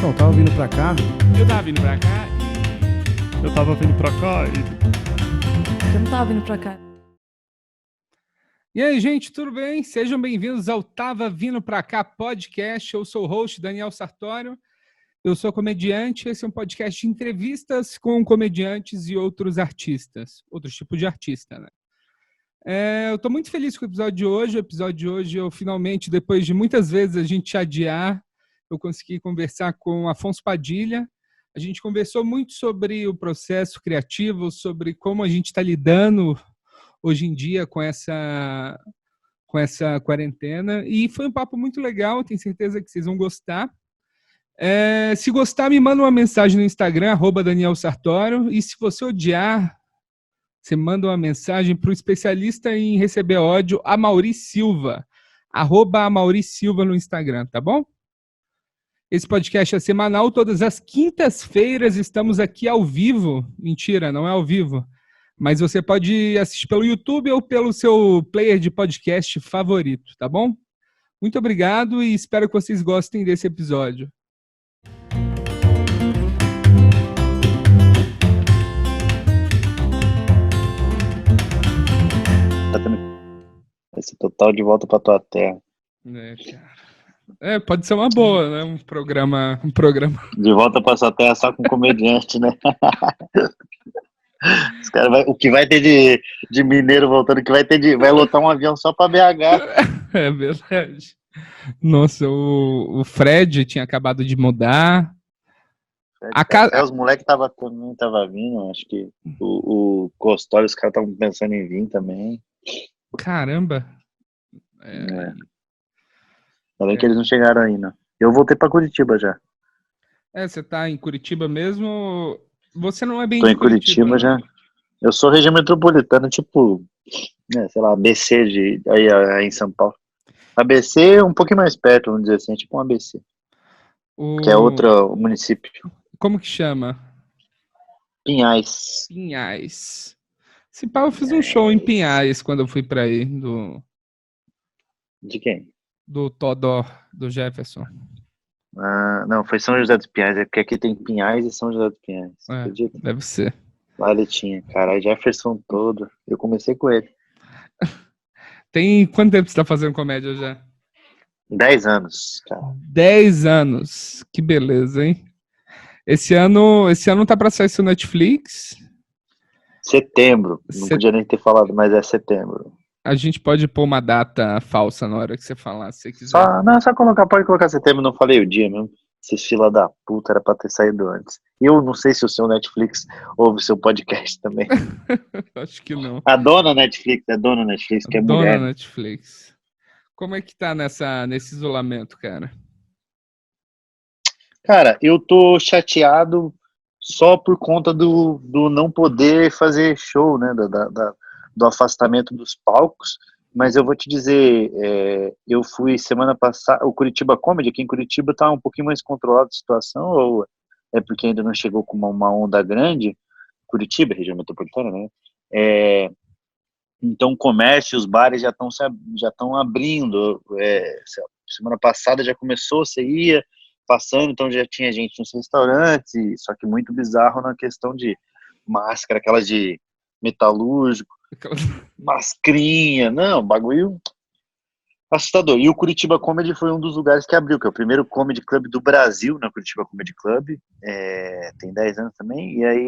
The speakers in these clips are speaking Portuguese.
Não, tava vindo pra cá. Eu tava vindo pra cá Eu tava vindo pra cá e... Eu não tava vindo pra cá. E aí, gente, tudo bem? Sejam bem-vindos ao Tava Vindo Pra Cá podcast. Eu sou o host Daniel Sartório. Eu sou comediante. Esse é um podcast de entrevistas com comediantes e outros artistas. Outros tipos de artista, né? Eu tô muito feliz com o episódio de hoje. O episódio de hoje, eu finalmente, depois de muitas vezes a gente adiar, eu consegui conversar com Afonso Padilha. A gente conversou muito sobre o processo criativo, sobre como a gente está lidando hoje em dia com essa quarentena. E foi um papo muito legal, tenho certeza que vocês vão gostar. Se gostar, me manda uma mensagem no Instagram, @Daniel Sartório. E se você odiar, você manda uma mensagem para o especialista em receber ódio, Amaury Silva. @Amaury Silva no Instagram, tá bom? Esse podcast é semanal, todas as quintas-feiras estamos aqui ao vivo. Mentira, não é ao vivo. Mas você pode assistir pelo YouTube ou pelo seu player de podcast favorito, tá bom? Muito obrigado e espero que vocês gostem desse episódio. Esse total de volta pra tua terra. Cara. Pode ser uma boa, né? Um programa. De volta pra sua terra só com comediante, né? Os cara o que vai ter de mineiro voltando, vai lotar um avião só pra BH. É verdade. Nossa, o Fred tinha acabado de mudar. Até os moleques também tava vindo, acho que o Costório, os caras estavam pensando em vir também. Caramba. Ainda bem que eles não chegaram ainda. Eu voltei pra Curitiba já. Você tá em Curitiba mesmo? Você não é bem Tô de em Curitiba já. Eu sou região metropolitana, tipo, sei lá, ABC aí em São Paulo. ABC é um pouquinho mais perto, vamos dizer assim, tipo um ABC. Que é outro município. Como que chama? Pinhais. Pinhais. Esse pau, eu fiz um show em Pinhais quando eu fui pra aí, De quem? do Todó, do Jefferson. Não, foi São José dos Pinhais, é porque aqui tem Pinhais e São José dos Pinhais. Acredita? Deve ser. Lá ele tinha, cara, Jefferson todo. Eu comecei com ele. Tem quanto tempo você tá fazendo comédia já? 10 anos, cara. 10 anos. Que beleza, hein? Esse ano tá pra sair no Netflix. Setembro. Não podia nem ter falado, mas é setembro. A gente pode pôr uma data falsa na hora que você falar, se você quiser. Pode colocar setembro, não falei o dia mesmo. Esses fila da puta, era pra ter saído antes. E eu não sei se o seu Netflix ouve o seu podcast também. Acho que não. A dona Netflix, que é mulher. Dona Netflix. Como é que tá nesse isolamento, cara? Cara, eu tô chateado só por conta do não poder fazer show, né? Do afastamento dos palcos. Mas eu vou te dizer, eu fui semana passada, o Curitiba Comedy, aqui em Curitiba tá um pouquinho mais controlada a situação, ou é porque ainda não chegou com uma onda grande? Curitiba, região metropolitana, né? Então o comércio, os bares já estão abrindo. Semana passada já começou, você ia passando, então já tinha gente nos restaurantes, só que muito bizarro na questão de máscara, aquelas de metalúrgico, mascrinha, não, bagulho assustador. E o Curitiba Comedy foi um dos lugares que abriu, que é o primeiro comedy club do Brasil, na Curitiba Comedy Club, tem 10 anos também, e aí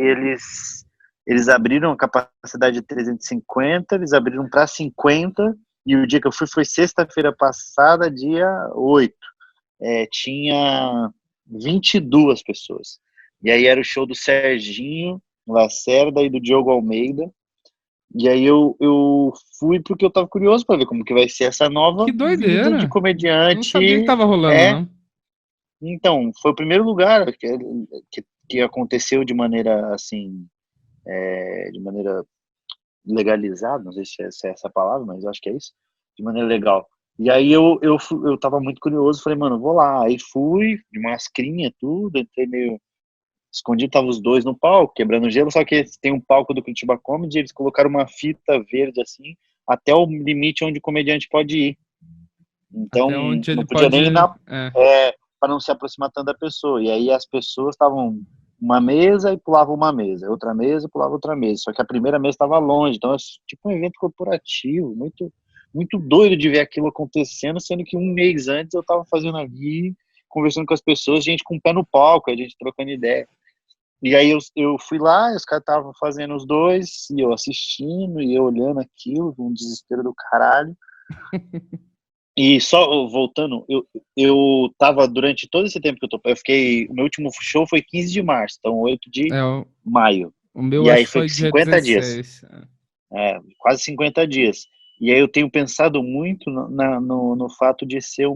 eles abriram a capacidade de 350, eles abriram para 50, e o dia que eu fui foi sexta-feira passada, dia 8. Tinha 22 pessoas. E aí era o show do Serginho Lacerda e do Diogo Almeida. E aí eu fui porque eu tava curioso para ver como que vai ser essa nova vida de comediante. Não sabia que tava rolando, não. Então, foi o primeiro lugar que aconteceu de maneira assim, de maneira legalizada, não sei se é essa palavra, mas eu acho que é isso, de maneira legal. E aí eu tava muito curioso, falei, mano, vou lá. Aí fui, de mascrinha, tudo, entrei meio escondido, tava os dois no palco, quebrando gelo, só que tem um palco do Curitiba Comedy, eles colocaram uma fita verde, assim, até o limite onde o comediante pode ir. Então, não podia nem ir para não se aproximar tanto da pessoa. E aí as pessoas estavam uma mesa e pulava uma mesa, outra mesa e pulava outra mesa. Só que a primeira mesa estava longe, então é tipo um evento corporativo, muito, muito doido de ver aquilo acontecendo, sendo que um mês antes eu estava fazendo ali, conversando com as pessoas, gente com o pé no palco, a gente trocando ideia. E aí eu fui lá, os caras estavam fazendo os dois, e eu assistindo, e eu olhando aquilo, um desespero do caralho. E só voltando, eu tava durante todo esse tempo que eu fiquei, o meu último show foi 15 de março, então 8 de maio. O meu E acho aí que foi foi dia 50 16. dias. Quase 50 dias. E aí eu tenho pensado muito no fato de ser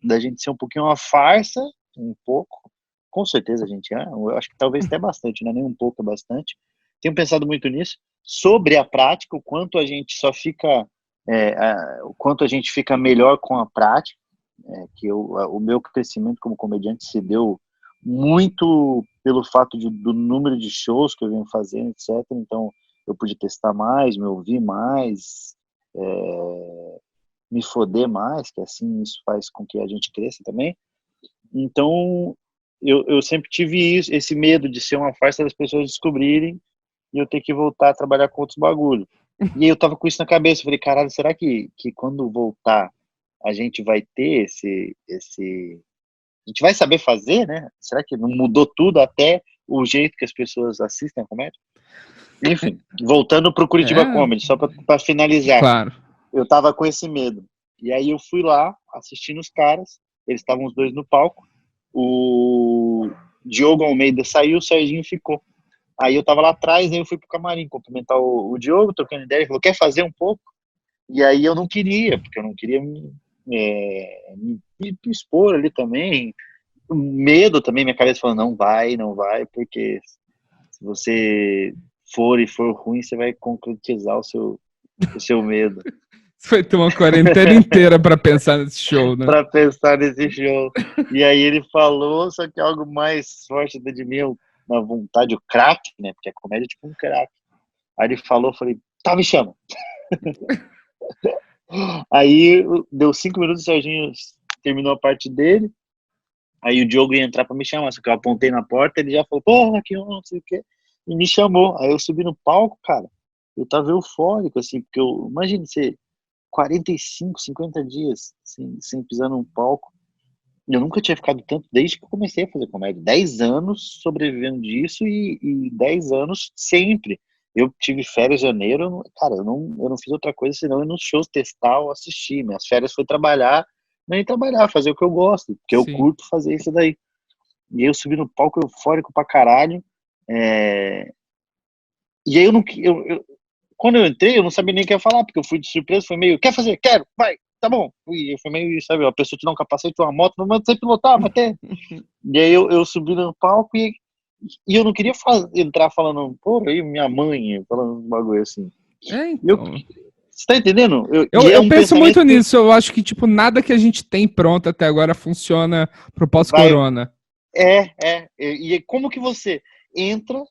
da gente ser um pouquinho uma farsa, um pouco. Com certeza a gente é, eu acho que talvez até bastante, não é nem um pouco, é bastante. Tenho pensado muito nisso, sobre a prática, o quanto a gente só fica, o quanto a gente fica melhor com a prática, que o meu crescimento como comediante se deu muito pelo fato do número de shows que eu venho fazendo, etc. Então, eu pude testar mais, me ouvir mais, me foder mais, que assim isso faz com que a gente cresça também. Então, eu sempre tive esse medo de ser uma farsa das pessoas descobrirem e eu ter que voltar a trabalhar com outros bagulho. E aí eu tava com isso na cabeça, eu falei, caralho, será que quando voltar a gente vai ter a gente vai saber fazer, né? Será que não mudou tudo até o jeito que as pessoas assistem a comédia? Enfim, voltando pro Curitiba Comedy, só pra finalizar. Claro. Eu tava com esse medo. E aí eu fui lá, assistindo os caras, eles estavam os dois no palco, o Diogo Almeida saiu, o Serginho ficou. Aí eu tava lá atrás, aí eu fui pro camarim cumprimentar o Diogo, trocando ideia, ele falou, quer fazer um pouco? E aí eu não queria, porque eu não queria me expor ali também. Medo também, minha cabeça falando, não vai, porque se você for ruim, você vai concretizar o seu medo. Você vai ter uma quarentena inteira pra pensar nesse show, né? Pra pensar nesse show. E aí ele falou, só que algo mais forte dentro de mim, uma vontade, o crack, né? Porque a comédia é tipo um crack. Aí ele falou, eu falei, tá, me chama. Aí deu 5 minutos, o Serginho terminou a parte dele. Aí o Diogo ia entrar pra me chamar, só que eu apontei na porta, ele já falou, porra, que não sei o quê. E me chamou. Aí eu subi no palco, cara. Eu tava eufórico, assim, porque imagina você 45, 50 dias sem pisar num palco. Eu nunca tinha ficado tanto desde que eu comecei a fazer comédia. 10 anos sobrevivendo disso e 10 anos sempre. Eu tive férias em janeiro, cara, eu não fiz outra coisa senão ir nos shows testar ou assistir. Minhas férias foi trabalhar, nem trabalhar, fazer o que eu gosto, porque eu curto fazer isso daí. E aí eu subi no palco eufórico pra caralho. E aí quando eu entrei, eu não sabia nem o que ia falar, porque eu fui de surpresa, foi meio, quer fazer? Quero, vai, tá bom. E eu fui meio, sabe, a pessoa te dá um capacete, uma moto, não manda você pilotar, mas tem. E aí eu subi no palco e eu não queria entrar falando, pô, aí minha mãe, falando um bagulho assim. Então. Você tá entendendo? Eu penso muito nisso, eu acho que, tipo, nada que a gente tem pronto até agora funciona pro pós-corona. E como que você entra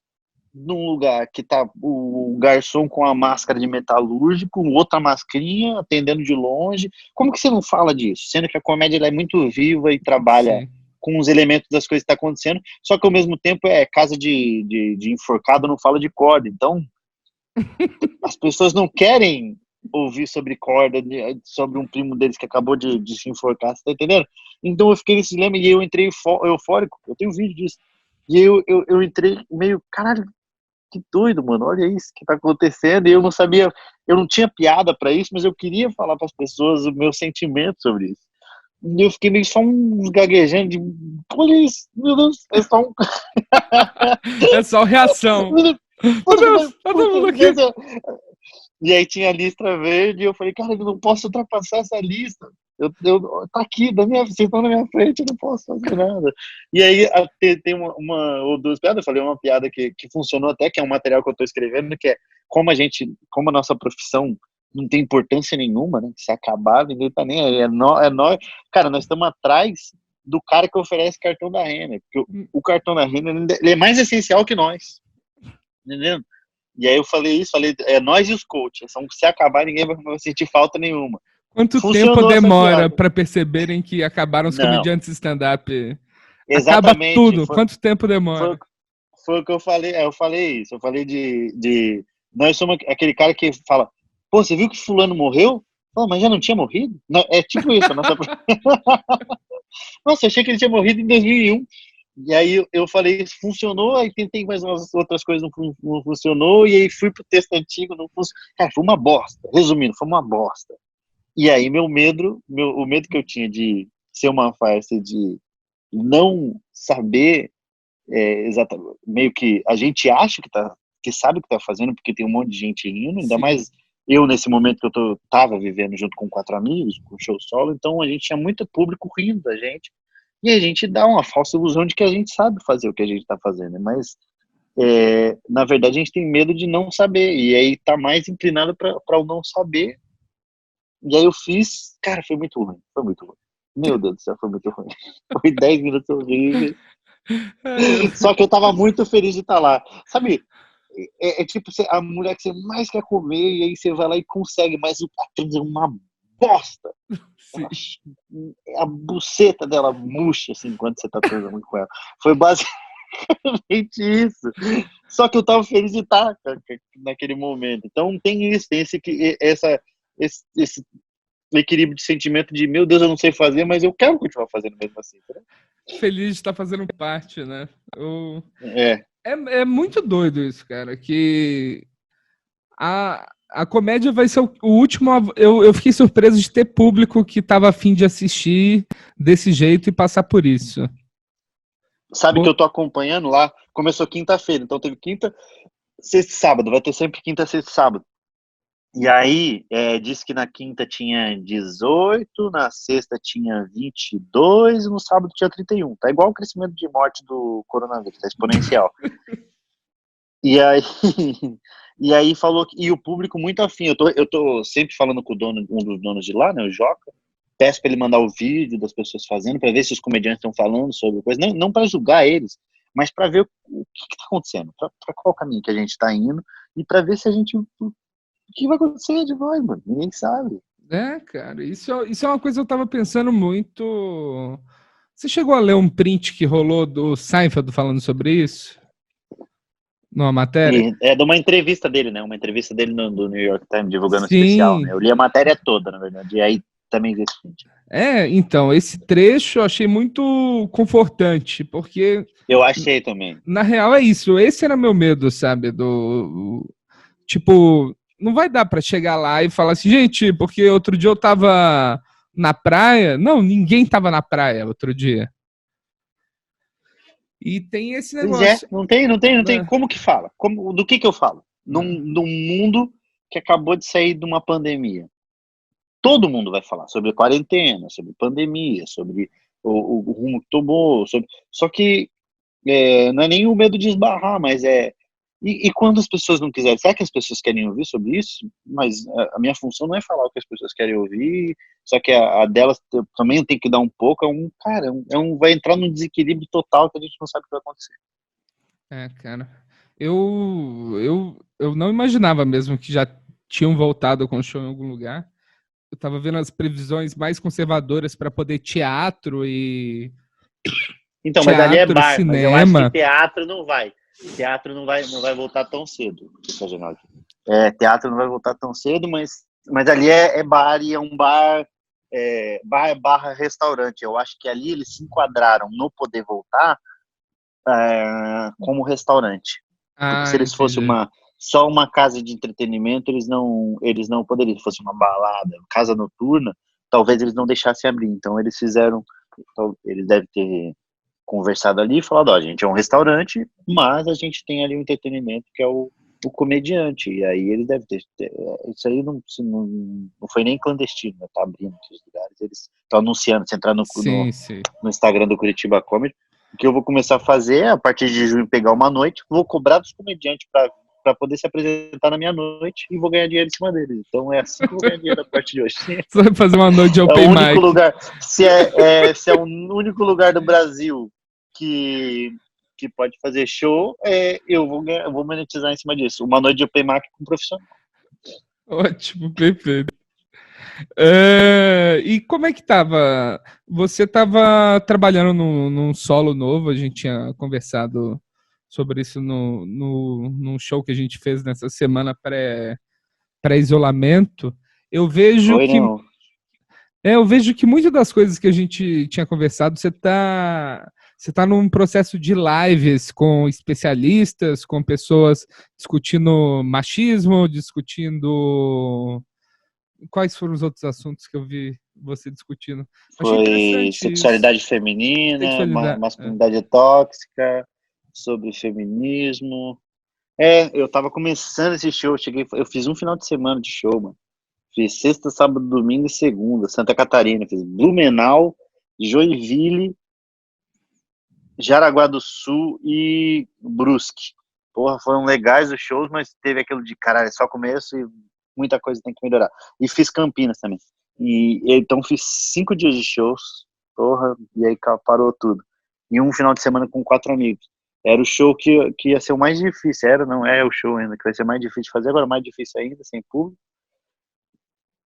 num lugar que tá o garçom com a máscara de metalúrgico, outra mascarinha, atendendo de longe, como que você não fala disso? Sendo que a comédia ela é muito viva e trabalha com os elementos das coisas que tá acontecendo, só que ao mesmo tempo é casa de enforcado, não fala de corda, então as pessoas não querem ouvir sobre corda, sobre um primo deles que acabou de se enforcar, você tá entendendo? Então eu fiquei nesse dilema e eu entrei eufórico, eu tenho vídeo disso, e eu entrei meio, caralho, que doido, mano, olha isso que tá acontecendo, e eu não sabia, eu não tinha piada pra isso, mas eu queria falar pras pessoas o meu sentimento sobre isso. E eu fiquei meio só uns gaguejando de, olha isso, meu Deus, é só um... É só reação. Meu Deus, tá todo mundo aqui. E aí tinha a lista verde, e eu falei, cara, eu não posso ultrapassar essa lista. Tá aqui, vocês estão na minha frente, eu não posso fazer nada. E aí tem uma ou duas piadas, eu falei uma piada que funcionou até, que é um material que eu tô escrevendo, que é como a nossa profissão não tem importância nenhuma, né? Se acabar, ninguém tá nem aí. Nós. Cara, nós estamos atrás do cara que oferece cartão da Renner, porque o cartão da Renner ele é mais essencial que nós. Entendeu? E aí eu falei nós e os coaches, se acabar ninguém vai sentir falta nenhuma. Quanto tempo Funcionou essa demora piada. para perceberem que acabaram os Não, comediantes stand-up? Acaba exatamente. tudo. Quanto tempo Foi, demora? foi o que eu falei. Eu falei isso. Eu falei de. Nós somos aquele cara que fala: pô, você viu que Fulano morreu? Pô, mas já não tinha morrido? Não, é tipo isso. A nossa... Nossa, eu achei que ele tinha morrido em 2001. E aí eu falei, isso funcionou, aí tentei mais umas outras coisas, não funcionou, e aí fui pro texto antigo, não funcionou. Cara, foi uma bosta. Resumindo, foi uma bosta. E aí o medo que eu tinha de ser uma farsa, de não saber exatamente, meio que a gente acha que sabe o que tá fazendo, porque tem um monte de gente rindo, ainda Sim. mais eu nesse momento que tava vivendo junto com 4 amigos, com show solo, então a gente tinha muito público rindo da gente, e a gente dá uma falsa ilusão de que a gente sabe fazer o que a gente tá fazendo, mas na verdade a gente tem medo de não saber, e aí tá mais inclinado para o não saber, e aí eu fiz, cara, foi muito ruim, meu Deus do céu, foi muito ruim, foi 10 minutos horríveis. Só que eu tava muito feliz de estar lá. Sabe, é tipo a mulher que você mais quer comer e aí você vai lá e consegue, mas a atriz é uma bosta. Sim. A buceta dela murcha, assim, enquanto você tá transando com ela. Foi basicamente isso. Só que eu tava feliz de estar naquele momento. Então tem isso, tem esse equilíbrio de sentimento de, meu Deus, eu não sei fazer, mas eu quero continuar fazendo mesmo assim. Né? Feliz de estar fazendo parte, né? É. É muito doido isso, cara, que a comédia vai ser o último. Eu fiquei surpreso de ter público que tava afim de assistir desse jeito e passar por isso. Sabe que eu tô acompanhando lá, começou quinta-feira, então teve quinta, sexta e sábado, vai ter sempre quinta, sexta e sábado. E aí, disse que na quinta tinha 18, na sexta tinha 22 e no sábado tinha 31. Tá igual o crescimento de morte do coronavírus, tá exponencial. E aí, e aí falou que, e o público muito afim. Eu tô sempre falando com um dos donos de lá, né, o Joca. Peço para ele mandar o vídeo das pessoas fazendo, para ver se os comediantes estão falando sobre coisa. Não para julgar eles, mas para ver o que está acontecendo, para qual caminho que a gente está indo e para ver se a gente. O que vai acontecer de nós, mano? Ninguém sabe. Cara, isso é uma coisa que eu tava pensando muito. Você chegou a ler um print que rolou do Seinfeld falando sobre isso? Numa matéria? É de uma entrevista dele, né? Uma entrevista dele do New York Times, divulgando o especial, Sim. né? Eu li a matéria toda, na verdade, e aí também vi esse print. Então, esse trecho eu achei muito confortante, porque. Eu achei também. Na real é isso, esse era meu medo, sabe? Tipo, não vai dar pra chegar lá e falar assim, gente, porque outro dia eu tava na praia. Não, ninguém tava na praia outro dia. E tem esse Pois é, negócio. não tem Né? como que fala. Do que eu falo? Num mundo que acabou de sair de uma pandemia. Todo mundo vai falar sobre quarentena, sobre pandemia, sobre o rumo que tomou, só que não é nem o medo de esbarrar, mas e quando as pessoas não quiserem, será que as pessoas querem ouvir sobre isso? Mas a minha função não é falar o que as pessoas querem ouvir, só que a delas também tem que dar um pouco, vai entrar num desequilíbrio total que a gente não sabe o que vai acontecer. Cara. Eu não imaginava mesmo que já tinham voltado com o show em algum lugar. Eu tava vendo as previsões mais conservadoras para poder teatro e. Então, mas ali é Teatro, bar, mas eu acho que cinema. teatro não vai. Teatro não vai voltar tão cedo. Teatro não vai voltar tão cedo, mas ali é bar e é um bar, bar barra restaurante. Eu acho que ali eles se enquadraram no poder voltar como restaurante. Porque se eles fossem Entendi. só uma casa de entretenimento, eles não poderiam. Se fosse uma balada, casa noturna, talvez eles não deixassem abrir. Então eles fizeram, eles devem ter conversado ali e falado, ó, a gente é um restaurante, mas a gente tem ali um entretenimento que é o comediante, e aí ele deve ter isso aí não foi nem clandestino, né? Tá abrindo esses lugares, eles estão anunciando, se entrar Sim, sim. no Instagram do Curitiba Comedy, o que eu vou começar a fazer, a partir de junho, pegar uma noite, vou cobrar dos comediantes para poder se apresentar na minha noite e vou ganhar dinheiro em cima deles. Então é assim que eu vou ganhar dinheiro a partir de hoje. Você vai fazer uma noite de É open o único mic. lugar, se é o único lugar do Brasil que pode fazer show, eu vou monetizar em cima disso. Uma noite de open mic com um profissional. Ótimo, perfeito. E como é que tava? Você tava trabalhando num solo novo, a gente tinha conversado sobre isso num show que a gente fez nessa semana pré-isolamento. Eu vejo Foi, que não? eu vejo que muitas das coisas que a gente tinha conversado, você tá num processo de lives com especialistas, com pessoas discutindo machismo, discutindo. Quais foram os outros assuntos que eu vi você discutindo? Achei Foi interessante isso. sexualidade feminina, Sexualidade. masculinidade tóxica, sobre feminismo. É, eu tava começando esse show, eu fiz um final de semana de show, mano. Fiz sexta, sábado, domingo e segunda, Santa Catarina, fiz Blumenau, Joinville, Jaraguá do Sul e Brusque. Porra, foram legais os shows, mas teve aquilo de caralho, é só começo e muita coisa tem que melhorar. E fiz Campinas também. E então fiz 5 dias de shows, porra, e aí parou tudo. E um final de semana com 4 amigos. Era o show que ia ser o mais difícil. Era, não é o show ainda, que vai ser mais difícil de fazer, agora mais difícil ainda, sem público.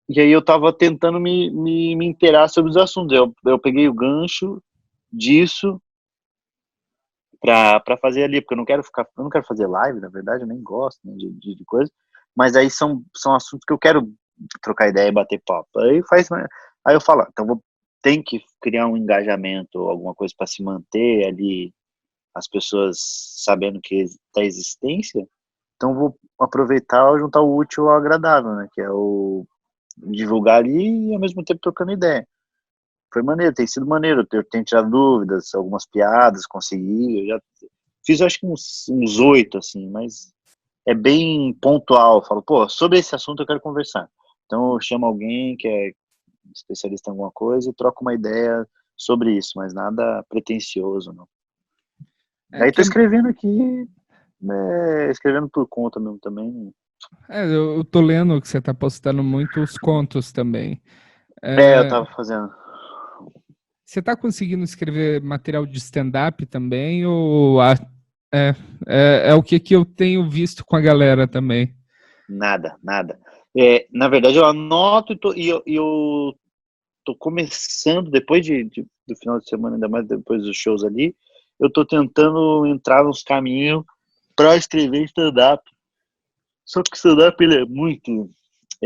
E aí eu tava tentando me inteirar sobre os assuntos. Eu peguei o gancho disso pra fazer ali, porque eu não quero fazer live, na verdade, eu nem gosto, né, de coisa, mas aí são assuntos que eu quero trocar ideia e bater papo. Aí eu falo, então tem que criar um engajamento, alguma coisa para se manter ali, as pessoas sabendo que da existência, então vou aproveitar e juntar o útil ao agradável, né, que é o divulgar ali e ao mesmo tempo trocando ideia. Foi maneiro, tem sido maneiro. Eu tenho tirado dúvidas, algumas piadas, consegui. Eu já fiz acho que uns 8, assim, mas é bem pontual. Eu falo, pô, sobre esse assunto eu quero conversar. Então eu chamo alguém que é especialista em alguma coisa e troco uma ideia sobre isso, mas nada pretensioso, não. É, Aí tô escrevendo aqui, escrevendo por conta mesmo também. eu tô lendo que você tá postando muitos contos também. Eu É, tava fazendo. você tá conseguindo escrever material de stand-up também? É, é o que eu tenho visto com a galera também. Nada, nada. Na verdade, eu anoto e eu tô começando, depois do final de semana, ainda mais depois dos shows ali, eu tô tentando entrar nos caminhos para escrever stand-up. Só que o stand-up, ele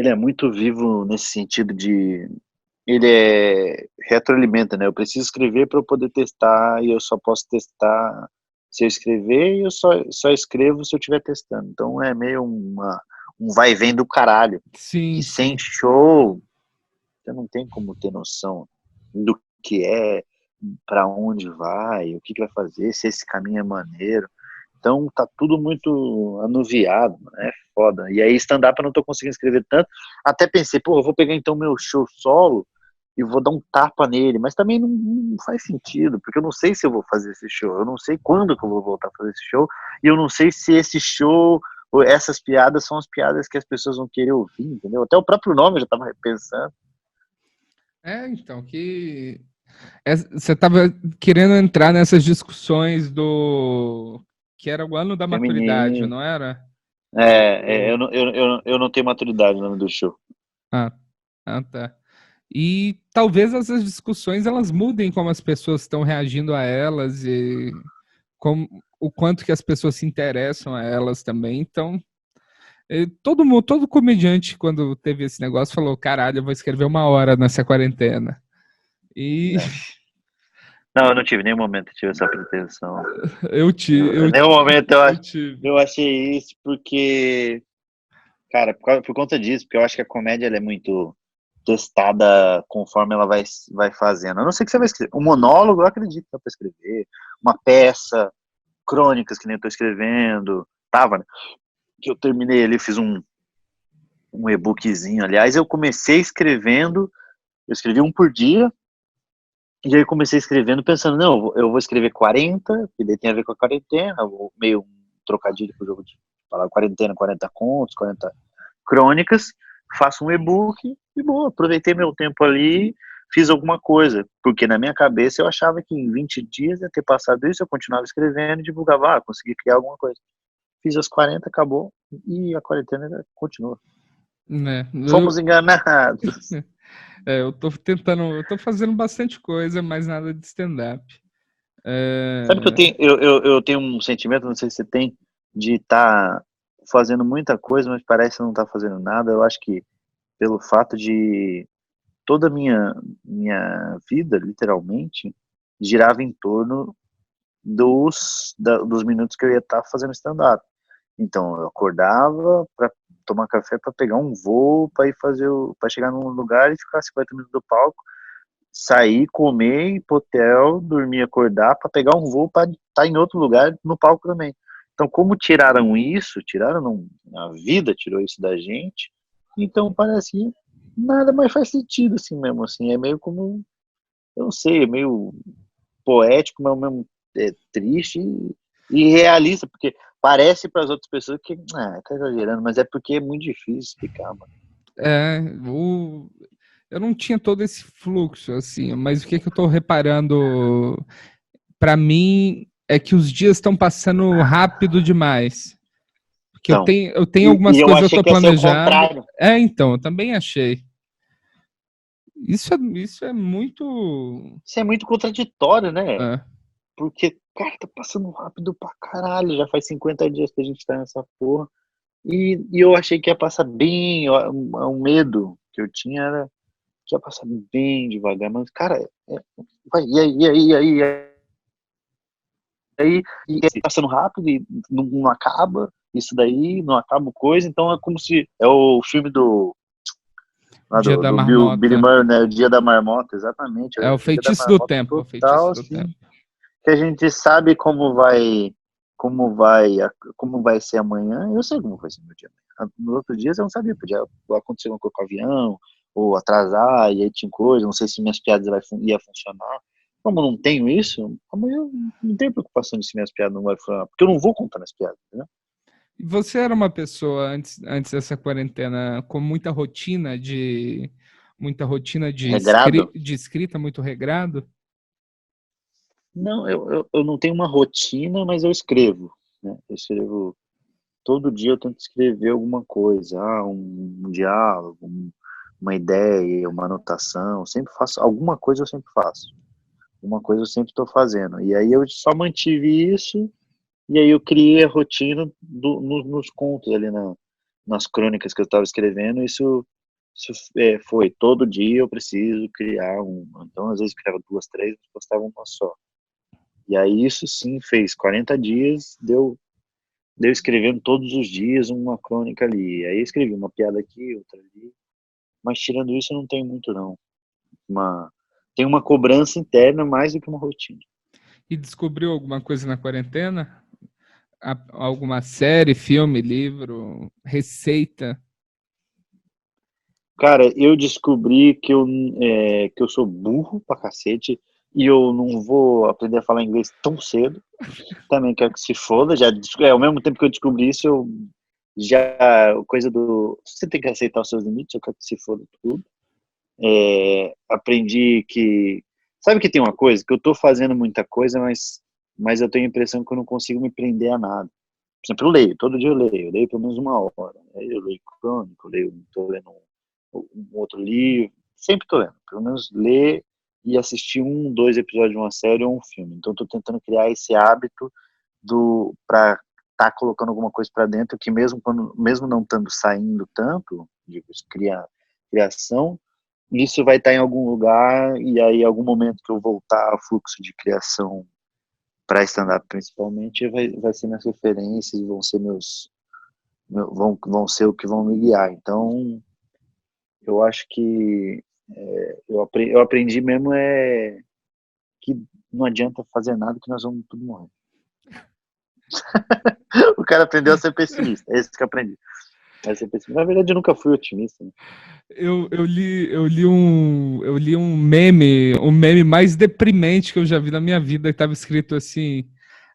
é muito vivo nesse sentido de, ele retroalimenta, né? Eu preciso escrever para eu poder testar e eu só posso testar se eu escrever e eu só escrevo se eu estiver testando. Então é meio um vai e vem do caralho. E Sim, sem sim. show, você não tem como ter noção do que é, para onde vai, o que vai fazer, se esse caminho é maneiro. Então tá tudo muito anuviado, é foda. E aí stand-up eu não tô conseguindo escrever tanto. Até pensei, pô, eu vou pegar então meu show solo e vou dar um tapa nele, mas também não faz sentido, porque eu não sei se eu vou fazer esse show, eu não sei quando que eu vou voltar a fazer esse show, e eu não sei se esse show ou essas piadas são as piadas que as pessoas vão querer ouvir, entendeu? Até o próprio nome eu já tava repensando. Então, você estava querendo entrar nessas discussões que era o ano da maturidade, Feminino. não era? Eu não tenho maturidade no nome do show. Ah, tá. E talvez essas discussões elas mudem como as pessoas estão reagindo a elas e o quanto que as pessoas se interessam a elas também. Então, todo comediante, quando teve esse negócio, falou: caralho, eu vou escrever 1 hora nessa quarentena. E Né? Não, eu não tive, em nenhum momento eu tive essa pretensão. eu, te, Em eu, nenhum momento eu tive. eu achei isso, porque, cara, por conta disso, porque eu acho que a comédia ela é muito testada conforme ela vai fazendo. A não ser que você vai escrever. Um monólogo, eu acredito que dá pra escrever. Uma peça, crônicas, que nem eu tô escrevendo. Tava, né? Que eu terminei ali, fiz um e-bookzinho. Aliás, eu comecei escrevendo, eu escrevi um por dia, e aí eu comecei escrevendo pensando, não, eu vou escrever 40, que daí tem a ver com a quarentena, meio um trocadilho com o jogo de falar quarentena, 40 contos, 40 crônicas, faço um e-book e boa, aproveitei meu tempo ali, fiz alguma coisa, porque na minha cabeça eu achava que em 20 dias ia ter passado isso, eu continuava escrevendo e divulgava, consegui criar alguma coisa. Fiz as 40, acabou, e a quarentena continua. Né? Fomos enganados. Eu tô fazendo bastante coisa, mas nada de stand-up. Sabe que eu tenho um sentimento, não sei se você tem, de estar fazendo muita coisa, mas parece não estar fazendo nada. Eu acho que pelo fato de toda a minha vida, literalmente, girava em torno dos minutos que eu ia estar fazendo stand-up. Então, eu acordava para tomar café, para pegar um voo, para para chegar num lugar e ficar 50 minutos do palco, sair, comer, ir pro hotel, dormir, acordar, para pegar um voo para estar em outro lugar no palco também. Então, como tiraram não, a vida tirou isso da gente, então parece que nada mais faz sentido assim mesmo, assim, é meio como, eu não sei, é meio poético, mas ao mesmo triste e realista, porque parece para as outras pessoas que, tá exagerando, mas é porque é muito difícil explicar, mano. Eu não tinha todo esse fluxo, assim, mas o que eu tô reparando, para mim, é que os dias estão passando rápido demais. Porque Então, eu tenho algumas e eu coisas que eu achei tô que ia ser o planejando. contrário. Então, eu também achei. Isso é muito. Isso é muito contraditório, né? É, Porque, cara, tá passando rápido pra caralho. Já faz 50 dias que a gente tá nessa porra. E eu achei que ia passar bem. Um medo que eu tinha era que ia passar bem devagar. Mas, cara, vai, e aí, passando rápido e não acaba. Isso daí, não acaba coisa. Então é como se. É o filme Dia da do Billy Marmota. Murray, né? O Dia da Marmota, exatamente. É o O Dia da feitiço do Marmota tempo. O total, feitiço do assim. tempo. Que a gente sabe como vai ser amanhã. Eu sei como vai ser meu dia. Nos outros dias eu não sabia, podia acontecer alguma coisa com o avião, ou atrasar, e aí tinha coisa, não sei se minhas piadas ia funcionar. Como eu não tenho isso, amanhã eu não tenho preocupação de se minhas piadas não vão funcionar, porque eu não vou contar minhas piadas, entendeu? Você era uma pessoa antes dessa quarentena com Regrado? de escrita muito regrado? Não, eu não tenho uma rotina, mas eu escrevo, né? Eu escrevo todo dia, eu tento escrever alguma coisa, um diálogo, uma ideia, uma anotação, sempre faço, alguma coisa eu sempre faço, uma coisa eu sempre estou fazendo, e aí eu só mantive isso, e aí eu criei a rotina nos contos ali, nas crônicas que eu estava escrevendo, isso foi, todo dia eu preciso criar então às vezes eu criava duas, três, mas postava uma só, e aí isso sim fez 40 dias, deu escrevendo todos os dias uma crônica ali. Aí eu escrevi uma piada aqui, outra ali. Mas tirando isso, eu não tenho muito, não. Tem uma cobrança interna mais do que uma rotina. E descobriu alguma coisa na quarentena? Alguma série, filme, livro, receita? Cara, eu descobri que eu sou burro pra cacete e eu não vou aprender a falar inglês tão cedo. Também quero que se foda. Ao mesmo tempo que eu descobri isso, eu já. Coisa do. Você tem que aceitar os seus limites, eu quero que se foda tudo. Aprendi que. Sabe que tem uma coisa? Que eu tô fazendo muita coisa, mas eu tenho a impressão que eu não consigo me prender a nada. Por exemplo, eu leio, todo dia eu leio pelo menos uma hora. Aí eu leio crônica, tô lendo um outro livro, sempre tô lendo, pelo menos ler e assistir dois episódios de uma série ou um filme. Então tô tentando criar esse hábito para estar colocando alguma coisa para dentro, que mesmo não estando saindo tanto, de criação, isso vai estar em algum lugar, e aí, em algum momento que eu voltar ao fluxo de criação para stand-up principalmente, vai ser minhas referências, vão ser vão ser o que vão me guiar. Então, eu acho que eu aprendi mesmo que não adianta fazer nada que nós vamos tudo morrer. O cara aprendeu a ser pessimista, é isso que eu aprendi. Na verdade, eu nunca fui otimista, né? Eu li um meme mais deprimente que eu já vi na minha vida, que estava escrito assim: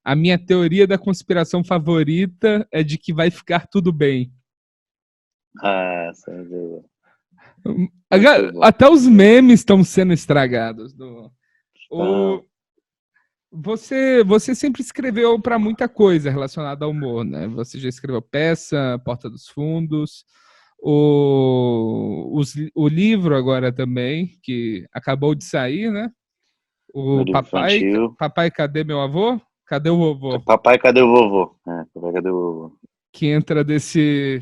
a minha teoria da conspiração favorita é de que vai ficar tudo bem. Sem dúvida. Até os memes estão sendo estragados. Você sempre escreveu para muita coisa relacionada ao humor, né? Você já escreveu peça, Porta dos Fundos. o livro agora também, que acabou de sair, né? Meu O livro infantil. Papai, cadê meu avô? Cadê o vovô? Papai, cadê o vovô? Papai, cadê o vovô? Que entra desse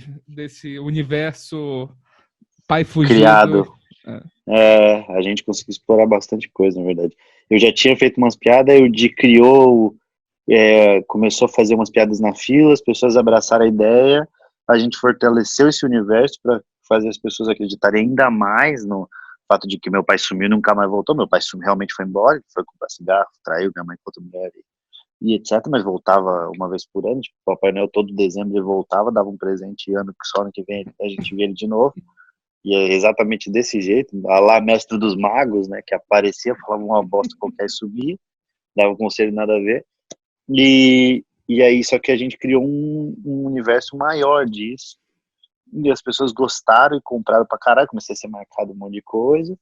universo pai fugido. Criado. A gente conseguiu explorar bastante coisa, na verdade. Eu já tinha feito umas piadas, o Di criou, começou a fazer umas piadas na fila, as pessoas abraçaram a ideia, a gente fortaleceu esse universo para fazer as pessoas acreditarem ainda mais no fato de que meu pai sumiu e nunca mais voltou. Meu pai sumiu, realmente foi embora, foi comprar cigarro, traiu minha mãe com outra mulher e etc, mas voltava uma vez por ano, tipo, o Papai Noel todo dezembro ele voltava, dava um presente, ano que só ano que vem a gente via ele de novo. E é exatamente desse jeito, a lá mestre dos magos, né, que aparecia, falava uma bosta qualquer e subia, dava um conselho nada a ver, e aí só que a gente criou um universo maior disso, e as pessoas gostaram e compraram pra caralho, comecei a ser marcado um monte de coisa,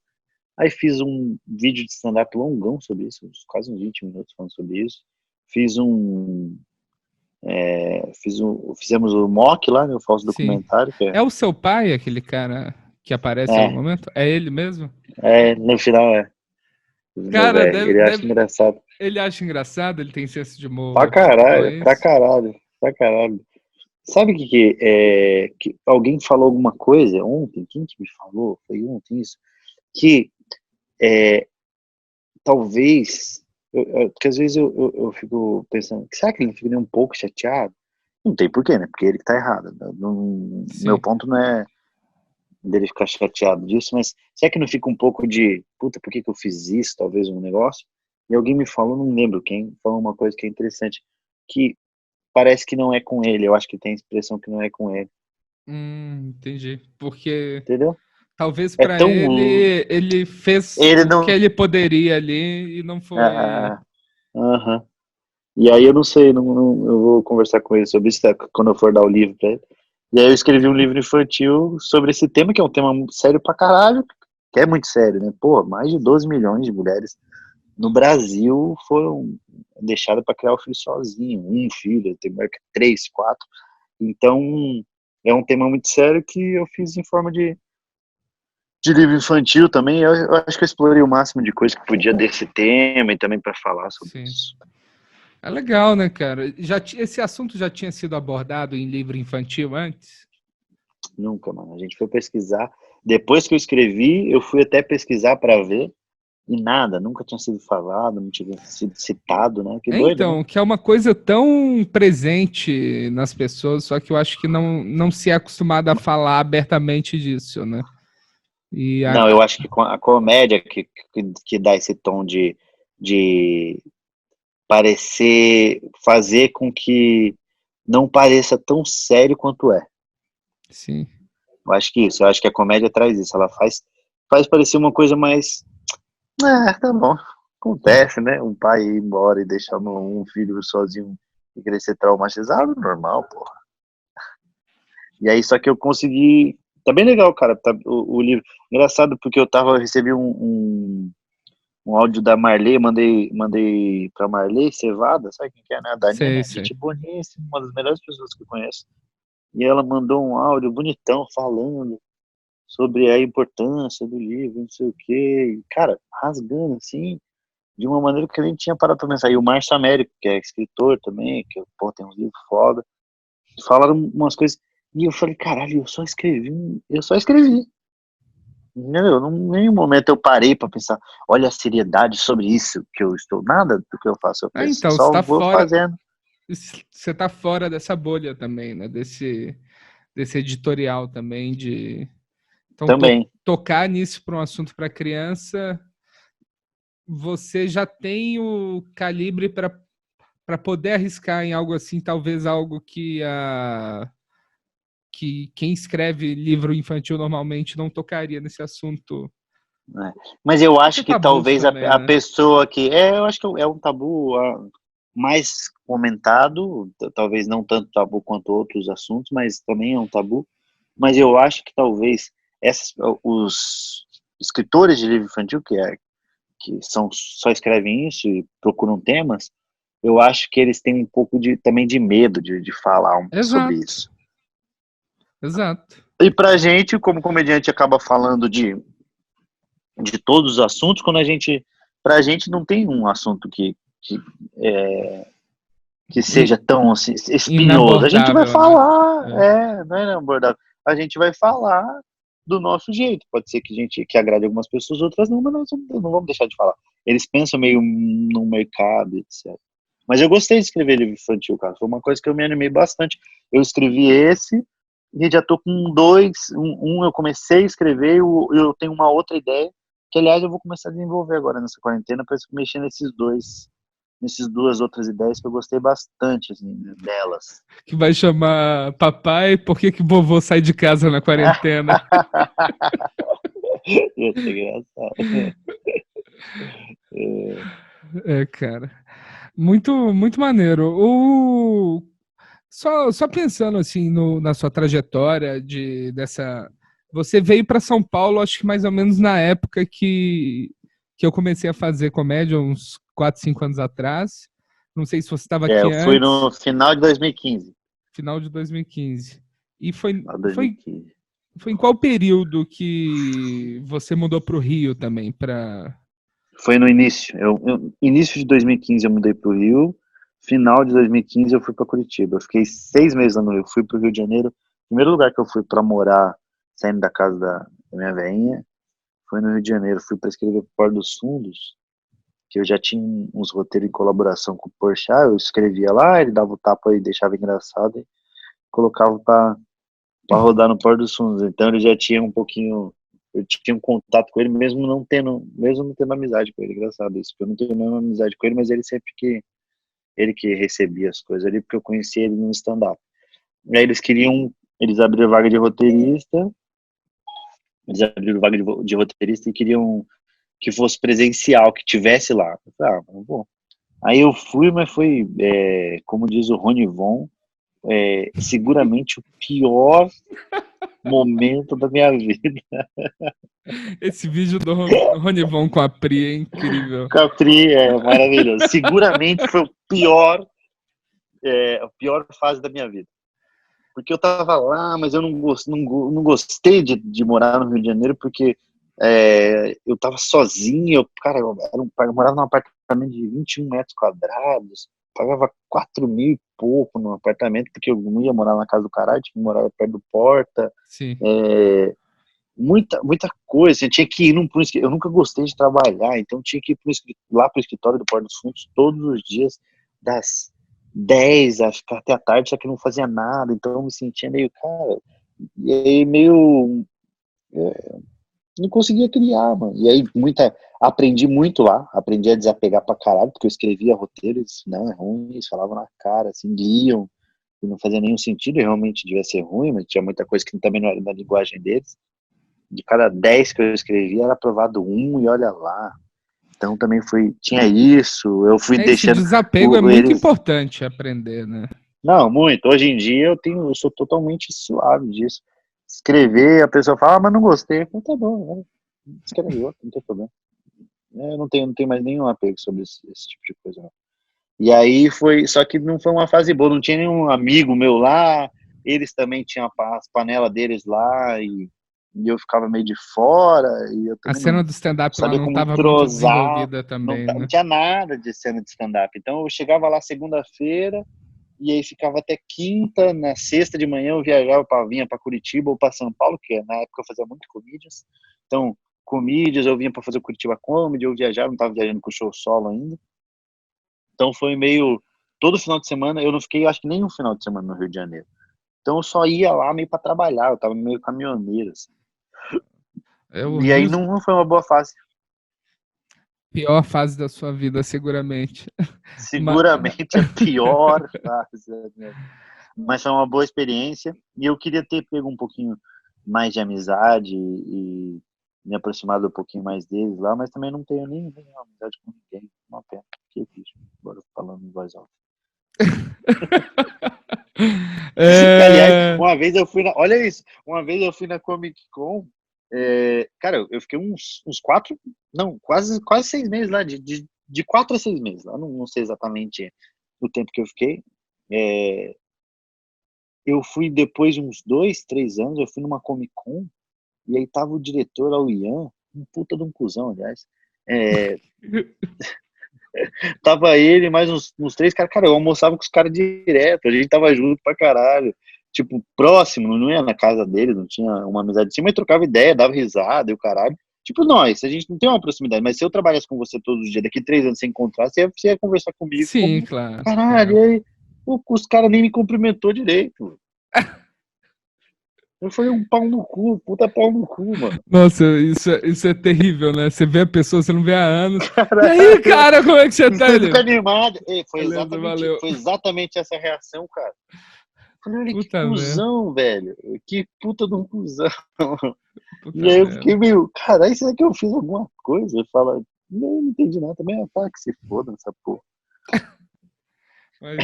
aí fiz um vídeo de stand-up longão sobre isso, quase uns 20 minutos falando sobre isso, fizemos o mock lá, né, o falso Sim. documentário, que É o seu pai, aquele cara que aparece em algum momento? É ele mesmo? no final meu Cara, velho, ele acha engraçado. ele acha engraçado, ele tem senso de Pra humor igual caralho, pra esse. caralho, pra caralho. Sabe o que alguém falou alguma coisa ontem? Quem que me falou? Foi ontem isso? Que talvez, porque às vezes eu fico pensando, será que ele não fica nem um pouco chateado? Não tem porquê, né? Porque ele que tá errado. Meu ponto não é dele ficar chateado disso, mas será que não fica um pouco de, puta, por que eu fiz isso? Talvez um negócio. E alguém me falou, não lembro quem, falou uma coisa que é interessante, que parece que não é com ele, eu acho que tem a expressão que não é com ele. Entendi. Porque Entendeu? talvez É pra tão. ele fez Ele o que não. ele poderia ali e não foi. Aham. E aí eu não sei, eu vou conversar com ele sobre isso quando eu for dar o livro pra ele. E aí eu escrevi um livro infantil sobre esse tema, que é um tema sério pra caralho, que é muito sério, né? Pô, mais de 12 milhões de mulheres no Brasil foram deixadas para criar o filho sozinho, um filho, tem mulher que 3, 4. Então, é um tema muito sério que eu fiz em forma de livro infantil também. Eu acho que eu explorei o máximo de coisa que podia desse tema e também para falar sobre Sim. isso. É legal, né, cara? Esse assunto já tinha sido abordado em livro infantil antes? Nunca, mano. A gente foi pesquisar. Depois que eu escrevi, eu fui até pesquisar para ver e nada, nunca tinha sido falado, não tinha sido citado, né? Que doido, né? Então, que é uma coisa tão presente nas pessoas, só que eu acho que não se é acostumado a falar abertamente disso, né? Não, eu acho que a comédia que dá esse tom de parecer, fazer com que não pareça tão sério quanto é. Sim. Eu acho que a comédia traz isso, ela faz parecer uma coisa mais, tá bom, acontece, né? Um pai ir embora e deixar um filho sozinho e crescer traumatizado, normal, porra. E aí, só que eu consegui, tá bem legal, cara, o livro, engraçado porque recebi um áudio da Marley, mandei pra Marley Cevada, sabe quem que é, né? A Danina, Sei. gente boníssima, uma das melhores pessoas que eu conheço. E ela mandou um áudio bonitão falando sobre a importância do livro, não sei o quê. E, cara, rasgando assim, de uma maneira que eu nem tinha parado pra pensar. E o Márcio Américo, que é escritor também, que pô, tem uns livros foda, falaram umas coisas. E eu falei, caralho, eu só escrevi. Entendeu? Em nenhum momento eu parei pra pensar, olha a seriedade sobre isso que eu estou. Nada do que eu faço, eu penso, Então, só vou fazendo. você tá fora dessa bolha também, né? Desse editorial também então Também. tocar nisso para um assunto para criança, você já tem o calibre para poder arriscar em algo assim, talvez algo que quem escreve livro infantil normalmente não tocaria nesse assunto. Né? Mas eu acho que Tabus talvez também, a né? pessoa que. Eu acho que é um tabu mais comentado, talvez não tanto tabu quanto outros assuntos, mas também é um tabu. Mas eu acho que talvez os escritores de livro infantil, que só escrevem isso e procuram temas, eu acho que eles têm um pouco também de medo de falar sobre Exato. isso. Exato. E pra gente, como comediante, acaba falando de todos os assuntos, pra gente não tem um assunto que seja tão assim, espinhoso. A gente vai Inabordável, né? falar, não é inabordável. A gente vai falar do nosso jeito. Pode ser que agrade algumas pessoas, outras não, mas nós não vamos deixar de falar. Eles pensam meio no mercado, etc. Mas eu gostei de escrever livro infantil, cara. Foi uma coisa que eu me animei bastante. Eu escrevi esse e já tô com dois. Eu comecei a escrever e eu tenho uma outra ideia que, aliás, eu vou começar a desenvolver agora nessa quarentena para mexer nessas duas outras ideias que eu gostei bastante, assim, delas. Que vai chamar Papai, por que vovô sai de casa na quarentena? Ia ser engraçado. Cara. Muito, muito maneiro. Só pensando assim na sua trajetória dessa. Você veio para São Paulo, acho que mais ou menos na época que eu comecei a fazer comédia, uns 4, 5 anos atrás. Não sei se você estava aqui Eu fui antes, no final de 2015. final de 2015. E foi, Final de foi, 2015. foi em qual período que você mudou para o Rio também? Foi no início. Início de 2015 eu mudei para o Rio. Final de 2015 eu fui para Curitiba. Eu fiquei 6 meses lá no Rio. Fui para o Rio de Janeiro. O primeiro lugar que eu fui para morar, saindo da casa da minha velhinha, foi no Rio de Janeiro. Fui para escrever Porto dos Fundos, que eu já tinha uns roteiros em colaboração com o Porchat. Eu escrevia lá, ele dava o tapa e deixava engraçado e colocava para rodar no Porto dos Fundos. Então ele já tinha um pouquinho. Eu tinha um contato com ele, mesmo não tendo amizade com ele. Engraçado isso, porque eu não tenho nenhuma amizade com ele, mas ele que recebia as coisas ali, porque eu conhecia ele no stand-up. E aí eles abriram vaga de roteirista, de roteirista e queriam que fosse presencial, que tivesse lá. Eu falei, bom. Aí eu fui, mas foi, como diz o Rony Von, seguramente o pior momento da minha vida. Esse vídeo do Ronivon com a Pri é incrível. Capri é maravilhoso. Seguramente foi a pior fase da minha vida. Porque eu tava lá, mas eu não gostei de morar no Rio de Janeiro, porque eu tava sozinho. Eu morava num apartamento de 21 metros quadrados, pagava 4 mil e pouco no apartamento, porque eu não ia morar na casa do caralho, tinha que morar perto do Porta. Sim. Muita coisa, eu tinha que ir eu nunca gostei de trabalhar, então tinha que ir lá pro escritório do Porto dos Fundos todos os dias, das 10 a ficar até a tarde, só que não fazia nada, então eu me sentia meio, cara, e aí não conseguia criar, mano, e aí aprendi muito lá, aprendi a desapegar pra caralho, porque eu escrevia roteiros, não, é ruim, eles falavam na cara, assim, liam, e não fazia nenhum sentido, e realmente devia ser ruim, mas tinha muita coisa que também não era da linguagem deles. De cada 10 que eu escrevi era aprovado 1 e olha lá. Então também tinha isso, eu fui Esse deixando desapego é muito importante aprender, né? Não, muito. Hoje em dia eu sou totalmente suave disso. Escrever, a pessoa fala, mas não gostei. Eu falo, tá bom, escreve outro, não tem problema. Eu não tenho mais nenhum apego sobre esse tipo de coisa. Não. E aí só que não foi uma fase boa, não tinha nenhum amigo meu lá, eles também tinham as panelas deles lá, e eu ficava meio de fora, e eu A também cena não do stand-up lá sabia não como estava muito entrosar, desenvolvida também, não né? tinha nada de cena de stand-up. Então eu chegava lá segunda-feira, e aí ficava até quinta, na sexta de manhã eu vinha para Curitiba ou para São Paulo, que na época eu fazia muito comedians. Então, comedians, eu vinha para fazer o Curitiba Comedy, eu viajava, não estava viajando com show solo ainda. Então foi meio, todo final de semana, eu não fiquei, acho que nem um final de semana no Rio de Janeiro. Então eu só ia lá meio para trabalhar, eu tava meio caminhoneiro, assim. O E aí Rio, não foi uma boa fase. pior fase da sua vida, seguramente. Seguramente a pior fase da minha vida. Mas foi uma boa experiência, e eu queria ter pego um pouquinho mais de amizade e me aproximado um pouquinho mais deles lá, mas também não tenho nem amizade com ninguém. Uma pena. Que bicho. Agora falando em voz alta. Aliás, uma vez eu fui olha isso, uma vez eu fui na Comic Con, cara, eu fiquei uns 4, não, quase 6 meses lá, de 4 a 6 meses lá, não sei exatamente o tempo que eu fiquei. eu fui depois de uns 2, 3 anos, eu fui numa Comic Con, e aí tava o diretor lá, o Ian, um puta de um cuzão, aliás. Tava ele mais uns 3 caras, cara, eu almoçava com os caras direto, a gente tava junto pra caralho. Tipo, próximo, não ia na casa dele, não tinha uma amizade assim, mas trocava ideia, dava risada e o caralho. Tipo, nós, a gente não tem uma proximidade, mas se eu trabalhasse com você todos os dias, daqui 3 anos sem encontrar, você ia conversar comigo Sim, como, claro. caralho, e aí, os caras nem me cumprimentou direito. Eu fui um pau no cu, puta pau no cu, mano. Nossa, isso é terrível, né? Você vê a pessoa, você não vê há anos. E Caralho, aí, cara, como é que você tá? você Ele? fica animado. Beleza, valeu. Foi exatamente essa reação, cara. Falei, olha que Puta merda. cuzão, velho. Que puta de um cuzão. Puta E aí eu merda. fiquei meio, caralho, será que eu fiz alguma coisa? Ele fala, não entendi nada também. Pá, que se foda essa porra. Mas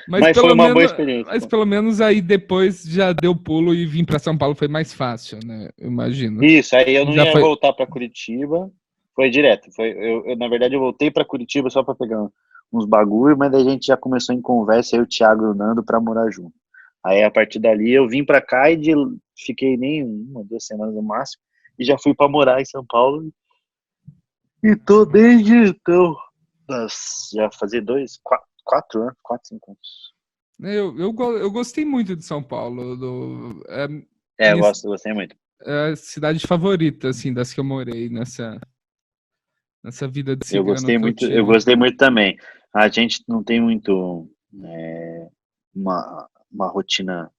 Mas foi pelo uma boa menos, experiência. mas pelo menos aí depois já deu pulo e vir pra São Paulo foi mais fácil, né? Eu imagino. Isso, aí eu não Já ia foi. voltar pra Curitiba. Foi direto. Na verdade, eu voltei pra Curitiba só pra pegar uns bagulho, mas daí a gente já começou em conversa, eu, o Thiago e o Nando, pra morar junto. Aí, a partir dali, eu vim pra cá e fiquei nem 1, 2 semanas no máximo, e já fui pra morar em São Paulo. E tô desde então, já fazer 4 anos, 4, 5 anos. Eu gostei muito de São Paulo. É Eu minha gostei muito. é a cidade favorita, assim, das que eu morei nessa vida de Eu cigano gostei que eu muito, eu tive. gostei muito também. A gente não tem muito uma rotina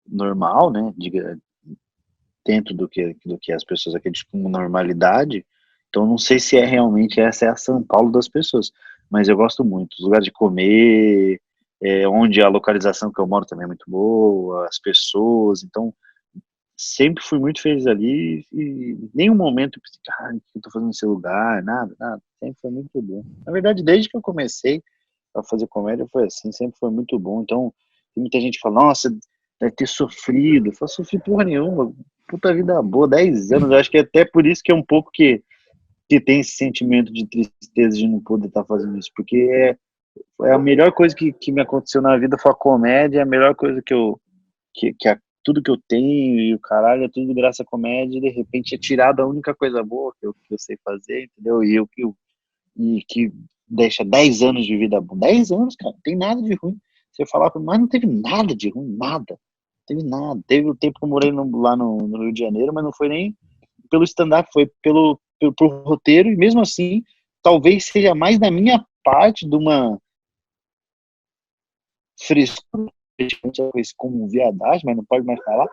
normal, né? Dentro do que as pessoas acreditam como normalidade. Então, não sei se realmente essa é a São Paulo das pessoas, mas eu gosto muito. Os lugares de comer, onde a localização que eu moro também é muito boa, as pessoas. Então, sempre fui muito feliz ali e em nenhum momento eu pensei, cara, o que eu tô fazendo nesse lugar? Nada, nada. Sempre foi muito bom. Na verdade, desde que eu comecei a fazer comédia foi assim, sempre foi muito bom. Então, tem muita gente que fala, nossa, deve ter sofrido. Eu falo, sofri porra nenhuma, puta vida boa, 10 anos. Eu acho que é até por isso que é um pouco que tem esse sentimento de tristeza de não poder estar fazendo isso, porque é a melhor coisa que me aconteceu na vida foi a comédia, é a melhor coisa tudo que eu tenho e o caralho é tudo graças à comédia, e de repente é tirado a única coisa boa que eu sei fazer, entendeu? E que deixa 10 anos de vida bom. 10 anos, cara, não tem nada de ruim. Você falar, mas não teve nada de ruim, nada. Não teve nada. Teve o tempo que eu morei lá no Rio de Janeiro, mas não foi nem pelo stand-up, foi pro roteiro, e mesmo assim, talvez seja mais da minha parte de uma frescura, como viadagem, mas não pode mais falar,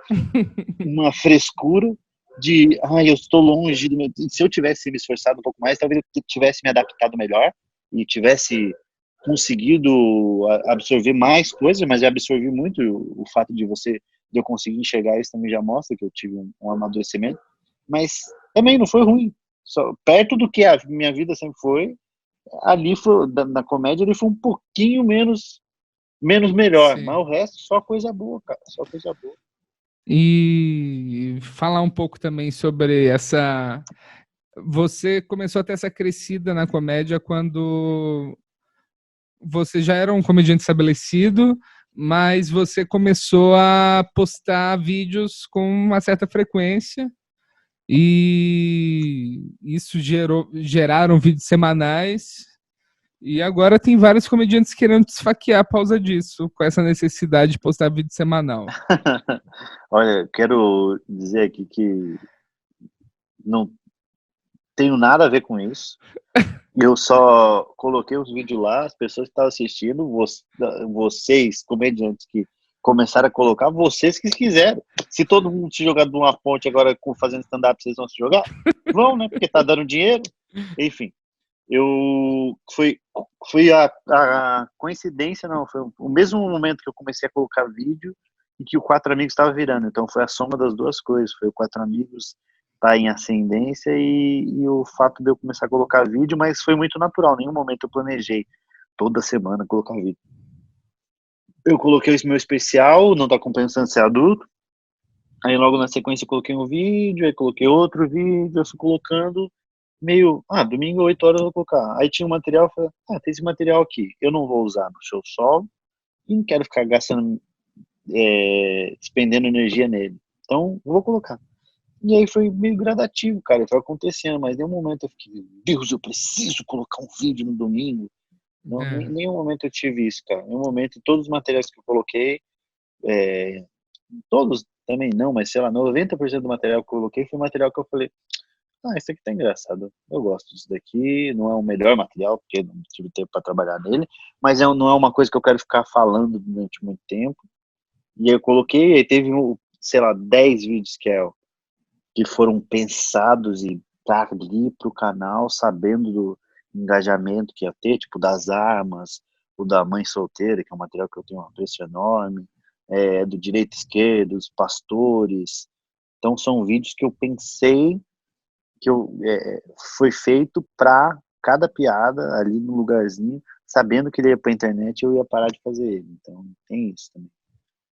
uma frescura de, eu estou longe do meu... Se eu tivesse me esforçado um pouco mais, talvez eu tivesse me adaptado melhor e tivesse conseguido absorver mais coisas, mas eu absorvi muito o fato de eu conseguir enxergar isso também já mostra que eu tive um amadurecimento, mas também não foi ruim, só perto do que a minha vida sempre foi, ali foi, na comédia ele foi um pouquinho menos melhor, mas Sim. o resto só coisa boa, cara, só coisa boa. E falar um pouco também sobre essa... Você começou a ter essa crescida na comédia quando você já era um comediante estabelecido, mas você começou a postar vídeos com uma certa frequência e isso geraram vídeos semanais. E agora tem vários comediantes querendo te esfaquear por causa disso, com essa necessidade de postar vídeo semanal. Olha, quero dizer aqui que não tenho nada a ver com isso. Eu só coloquei os vídeos lá, as pessoas que estavam assistindo, vocês, comediantes que começaram a colocar, vocês que quiseram. Se todo mundo se jogar de uma ponte agora fazendo stand-up, vocês vão se jogar? Vão, né? Porque tá dando dinheiro. Enfim, foi a coincidência, não, foi o mesmo momento que eu comecei a colocar vídeo e que o Quatro Amigos estava virando. Então foi a soma das duas coisas. Foi o Quatro Amigos tá em ascendência e o fato de eu começar a colocar vídeo, mas foi muito natural. Em nenhum momento eu planejei toda semana colocar vídeo. Eu coloquei esse meu especial, não tá compensando ser adulto. Aí logo na sequência eu coloquei um vídeo, aí coloquei outro vídeo, eu fui colocando meio, domingo 8 horas eu vou colocar. Aí tinha um material, eu falei, tem esse material aqui, eu não vou usar no show solo, e não quero ficar gastando despendendo energia nele. Então, vou colocar. E aí foi meio gradativo, cara, foi acontecendo, mas em nenhum momento eu fiquei, Deus, eu preciso colocar um vídeo no domingo. Não, em nenhum momento eu tive isso, cara. Em nenhum momento, todos os materiais que eu coloquei, todos também não, mas sei lá, 90% do material que eu coloquei foi material que eu falei, isso aqui tá engraçado, eu gosto disso daqui, não é o melhor material, porque não tive tempo para trabalhar nele, mas não é uma coisa que eu quero ficar falando durante muito tempo. E aí eu coloquei, aí teve, sei lá, 10 vídeos que foram pensados e tá ali pro canal, sabendo do engajamento que ia ter, tipo das armas, o da mãe solteira, que é um material que eu tenho um apreço enorme, do direito e esquerdo, dos pastores. Então são vídeos que eu pensei, que foi feito para cada piada ali no lugarzinho, sabendo que ele ia pra internet, eu ia parar de fazer ele. Então tem isso também.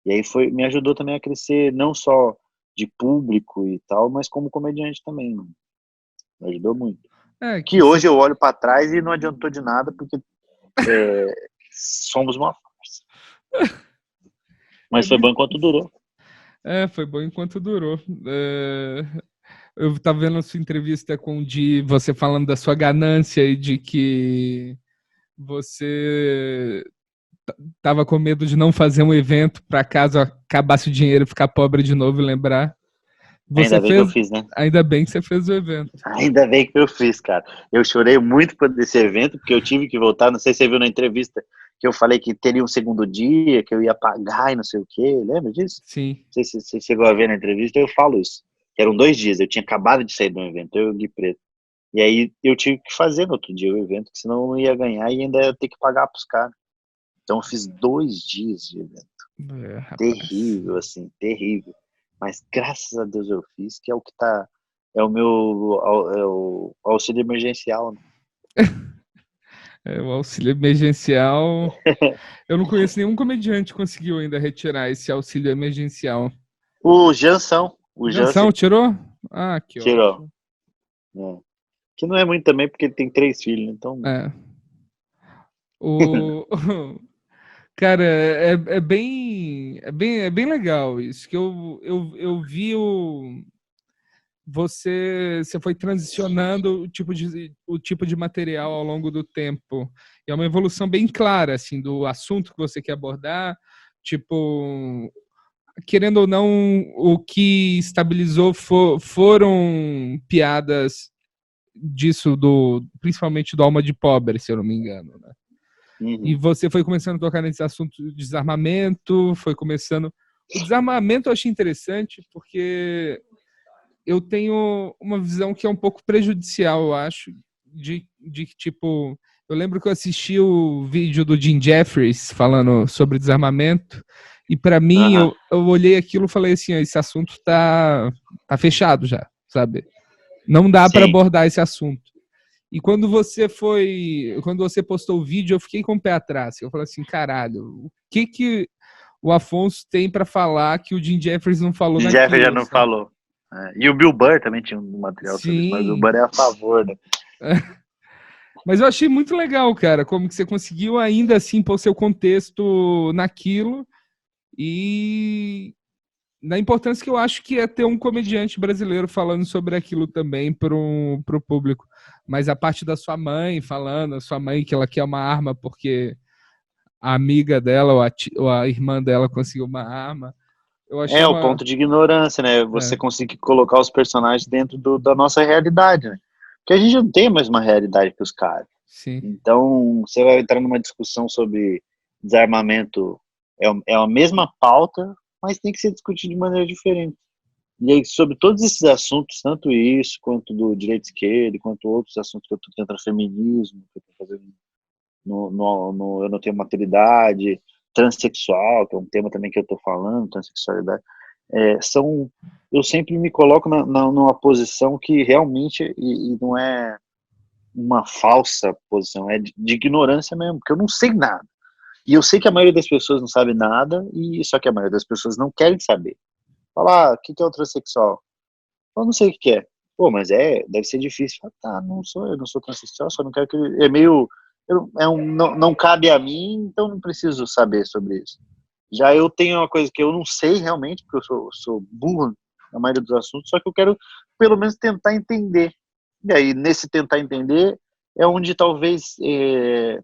E aí me ajudou também a crescer, não só de público e tal, mas como comediante também, mano. Me ajudou muito. Que hoje eu olho para trás e não adiantou de nada, porque somos uma farsa. Mas foi bom enquanto durou. Foi bom enquanto durou. Eu estava vendo a sua entrevista com o Di, você falando da sua ganância e de que você tava com medo de não fazer um evento para caso acabasse o dinheiro e ficar pobre de novo e lembrar. Ainda bem que eu fiz, né? Ainda bem que você fez o evento. Ainda bem que eu fiz, cara. Eu chorei muito por esse evento, porque eu tive que voltar. Não sei se você viu na entrevista que eu falei que teria um segundo dia, que eu ia pagar e não sei o quê. Lembra disso? Sim. Não sei se você chegou a ver na entrevista, eu falo isso. Eram 2 dias, eu tinha acabado de sair do evento, eu e o Gui Preto. E aí eu tive que fazer no outro dia o evento, senão eu não ia ganhar e ainda ia ter que pagar pros caras. Então eu fiz 2 dias de evento. Terrível, assim, terrível. Mas graças a Deus eu fiz, que é o que tá. É o meu auxílio emergencial, né? O auxílio emergencial. Eu não conheço nenhum comediante que conseguiu ainda retirar esse auxílio emergencial. O Jansão. O Jansão tirou? Ah, que tirou. Ótimo. Que não é muito também, porque ele tem 3 filhos, então. Cara, é bem legal isso, que eu vi você foi transicionando o tipo de material ao longo do tempo. E é uma evolução bem clara, assim, do assunto que você quer abordar, tipo, querendo ou não, o que estabilizou foram piadas disso, principalmente do Alma de Pobre, se eu não me engano, né? Uhum. E você foi começando a tocar nesse assunto de desarmamento, foi começando... O desarmamento eu achei interessante, porque eu tenho uma visão que é um pouco prejudicial, eu acho, de tipo... Eu lembro que eu assisti o vídeo do Jim Jeffries falando sobre desarmamento, e para mim, eu olhei aquilo e falei assim, esse assunto tá fechado já, sabe? Não dá para abordar esse assunto. E quando você postou o vídeo, eu fiquei com o pé atrás. Eu falei assim, caralho, o que o Afonso tem para falar que o Jim Jeffries não falou naquilo? O Jeffries já não falou. E o Bill Burr também tinha um material sobre isso, mas o Bill Burr é a favor, né? Mas eu achei muito legal, cara, como que você conseguiu ainda assim pôr seu contexto naquilo e na importância que eu acho que é ter um comediante brasileiro falando sobre aquilo também pro público. Mas a parte da sua mãe falando, a sua mãe que ela quer uma arma porque a amiga dela ou a irmã dela conseguiu uma arma. Eu achei o ponto de ignorância, né? Você conseguir colocar os personagens dentro da nossa realidade, né? Porque a gente não tem a mesma realidade que os caras. Sim. Então, você vai entrar numa discussão sobre desarmamento, é a mesma pauta, mas tem que ser discutido de maneira diferente. E aí, sobre todos esses assuntos, tanto isso, quanto do direito esquerdo, quanto outros assuntos que eu estou tentando, feminismo, que eu estou fazendo eu não tenho maturidade, transexual, que é um tema também que eu estou falando, transexualidade, eu sempre me coloco numa posição que realmente, e não é uma falsa posição, é de ignorância mesmo, porque eu não sei nada. E eu sei que a maioria das pessoas não sabe nada, e só que a maioria das pessoas não querem saber. Fala, o que é o transexual? Eu não sei o que é. Pô, mas deve ser difícil. Tá, eu não sou transexual, só não quero que é meio, não cabe a mim, então não preciso saber sobre isso. Já eu tenho uma coisa que eu não sei realmente, porque eu sou burro na maioria dos assuntos, só que eu quero pelo menos tentar entender. E aí, nesse tentar entender, é onde talvez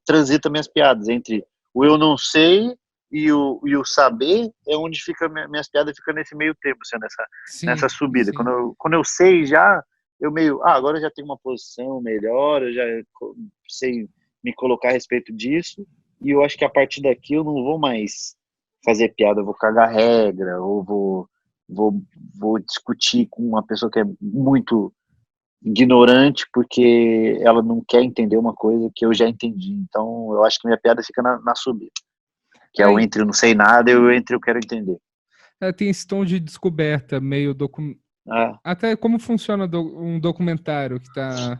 transita minhas piadas, entre o eu não sei e o saber, é onde fica minhas piadas ficam nesse meio tempo, assim, nessa Sim, subida. sim. Quando eu sei já, eu meio, agora eu já tenho uma posição melhor, eu já sei me colocar a respeito disso, e eu acho que a partir daqui eu não vou mais fazer piada, eu vou cagar regra, ou vou, vou discutir com uma pessoa que é muito ignorante porque ela não quer entender uma coisa que eu já entendi. Então, eu acho que minha piada fica na subida, que é o Aí, entre eu não sei nada e o entre eu quero entender. tem esse tom de descoberta, meio Ah, até como funciona um documentário que tá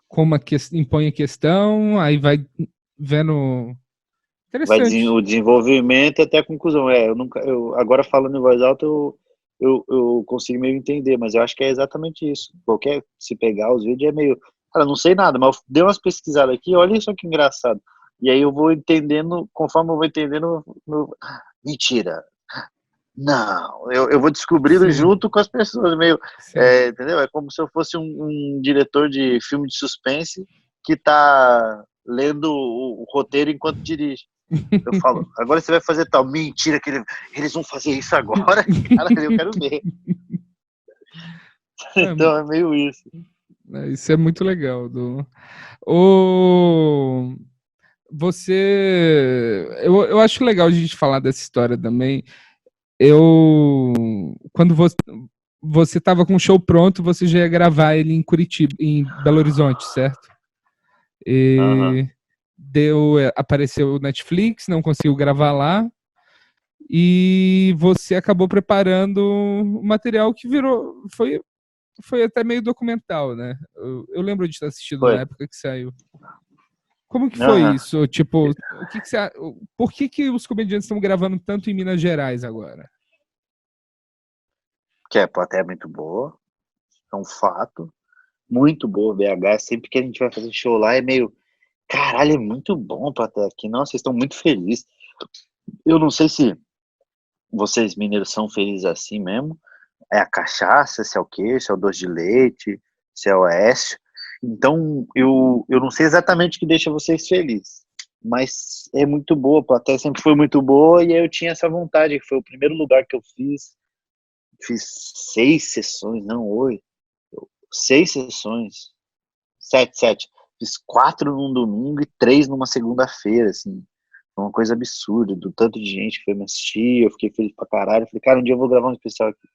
como impõe a questão, aí vai vendo. Interessante. o desenvolvimento até a conclusão. Agora falando em voz alta, eu consigo meio entender, mas eu acho que é exatamente isso. Se pegar os vídeos é meio, cara, não sei nada, mas eu dei umas pesquisadas aqui, olha só que engraçado. E aí eu vou entendendo, conforme eu vou entendendo, mentira. Não, eu vou descobrindo Sim, junto com as pessoas, meio, sim. entendeu? É como se eu fosse um diretor de filme de suspense que tá lendo o roteiro enquanto dirige. Eu falo, agora você vai fazer tal. Mentira, eles vão fazer isso agora? Cara, eu quero ver. É, Então é meio isso. isso é muito legal. O, eu acho legal a gente falar dessa história também. Quando você estava com o show pronto, você já ia gravar ele em Curitiba, em Belo Horizonte, certo? Aham. E apareceu o Netflix, não conseguiu gravar lá, e você acabou preparando um material que foi até meio documental, né? Eu lembro de ter assistido Foi. na época que saiu. Como que foi Aham. isso? Tipo, por que os comediantes estão gravando tanto em Minas Gerais agora? Que a plateia é muito boa, é um fato. Muito boa, BH. Sempre que a gente vai fazer show lá é meio, caralho, é muito bom a plateia aqui. Nossa, vocês estão muito felizes. Eu não sei se vocês mineiros são felizes assim mesmo. É a cachaça, se é o quê, se é o doce de leite, se é o Oeste. Então, eu não sei exatamente o que deixa vocês felizes, mas é muito boa, a plateia sempre foi muito boa, e aí eu tinha essa vontade, que foi o primeiro lugar que eu fiz 6 sessões, não, 8, 6 sessões, sete, fiz 4 num domingo e 3 numa segunda-feira, assim, foi uma coisa absurda, do tanto de gente que foi me assistir, eu fiquei feliz pra caralho, falei, cara, um dia eu vou gravar um especial aqui.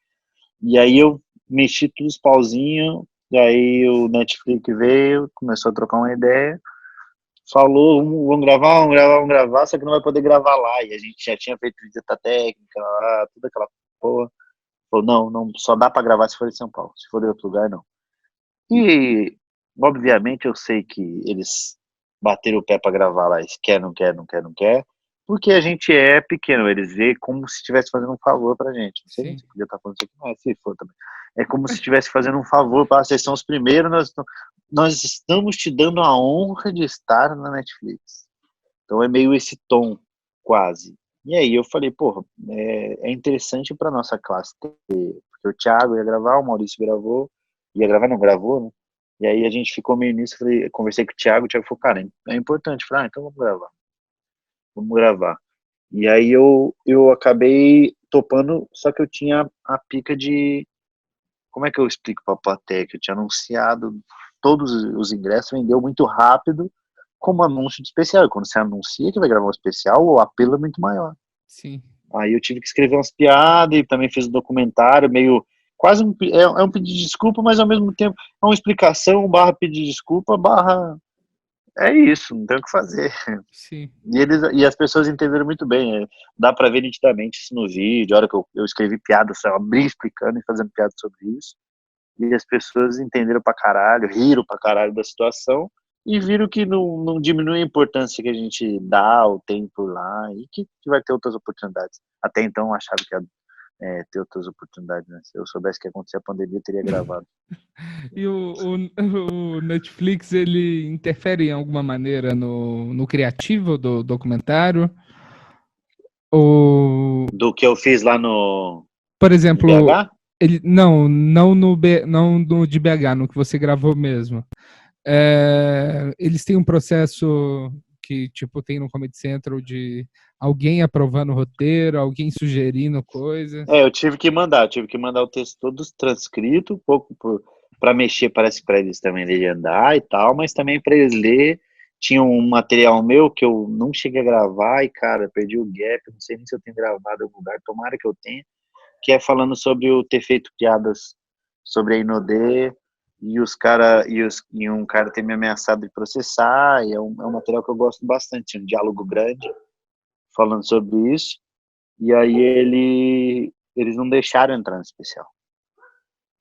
E aí eu mexi todos os pauzinhos, e aí o Netflix veio, começou a trocar uma ideia, falou, vamos gravar, vamos gravar, só que não vai poder gravar lá. E a gente já tinha feito visita técnica lá, toda aquela porra. Falou, não, só dá pra gravar se for em São Paulo, se for em outro lugar, não. E, obviamente, eu sei que eles bateram o pé pra gravar lá, eles quer, não quer, não quer, não quer, porque a gente é pequeno, eles veem como se estivesse fazendo um favor pra gente. Não sei nem Sim. se podia estar falando isso aqui, mas se for também. É como se estivesse fazendo um favor para vocês são os primeiros, nós estamos te dando a honra de estar na Netflix. Então é meio esse tom, quase. E aí eu falei, porra, é interessante para nossa classe ter, porque o Thiago ia gravar, o Maurício gravou, ia gravar, não gravou, né? E aí a gente ficou meio nisso, conversei com o Thiago falou, cara, é importante. Eu falei, então vamos gravar. E aí eu acabei topando, só que eu tinha a pica de, como é que eu explico pra plateia, que eu tinha anunciado todos os ingressos, vendeu muito rápido, como anúncio de especial. E quando você anuncia que vai gravar um especial, o apelo é muito maior. Sim. Aí eu tive que escrever umas piadas e também fiz um documentário, meio quase é um pedido de desculpa, mas ao mesmo tempo é uma explicação, barra pedir desculpa, barra é isso, não tem o que fazer. Sim. E as pessoas entenderam muito bem, dá pra ver nitidamente isso no vídeo, a hora que eu escrevi piada, eu abri explicando e fazendo piada sobre isso, e as pessoas entenderam pra caralho, riram pra caralho da situação, e viram que não diminui a importância que a gente dá ao tempo lá, e que vai ter outras oportunidades. Até então eu achava que ia ter outras oportunidades, né? Se eu soubesse que ia acontecer a pandemia, eu teria gravado. E o Netflix, ele interfere em alguma maneira no criativo do documentário? O, Do que eu fiz lá no por exemplo, BH? não no de BH, no que você gravou mesmo. Eles têm um processo que, tipo, tem no Comedy Central de alguém aprovando o roteiro, alguém sugerindo coisas. Eu tive que mandar o texto todo transcrito, um pouco para mexer, parece para eles também legendar e tal, mas também para eles ler. Tinha um material meu que eu não cheguei a gravar e, cara, perdi o gap, não sei nem se eu tenho gravado em algum lugar, tomara que eu tenha, que é falando sobre eu ter feito piadas sobre a Inodê e um cara ter me ameaçado de processar, e é um material que eu gosto bastante, um diálogo grande falando sobre isso. E aí eles não deixaram entrar no especial.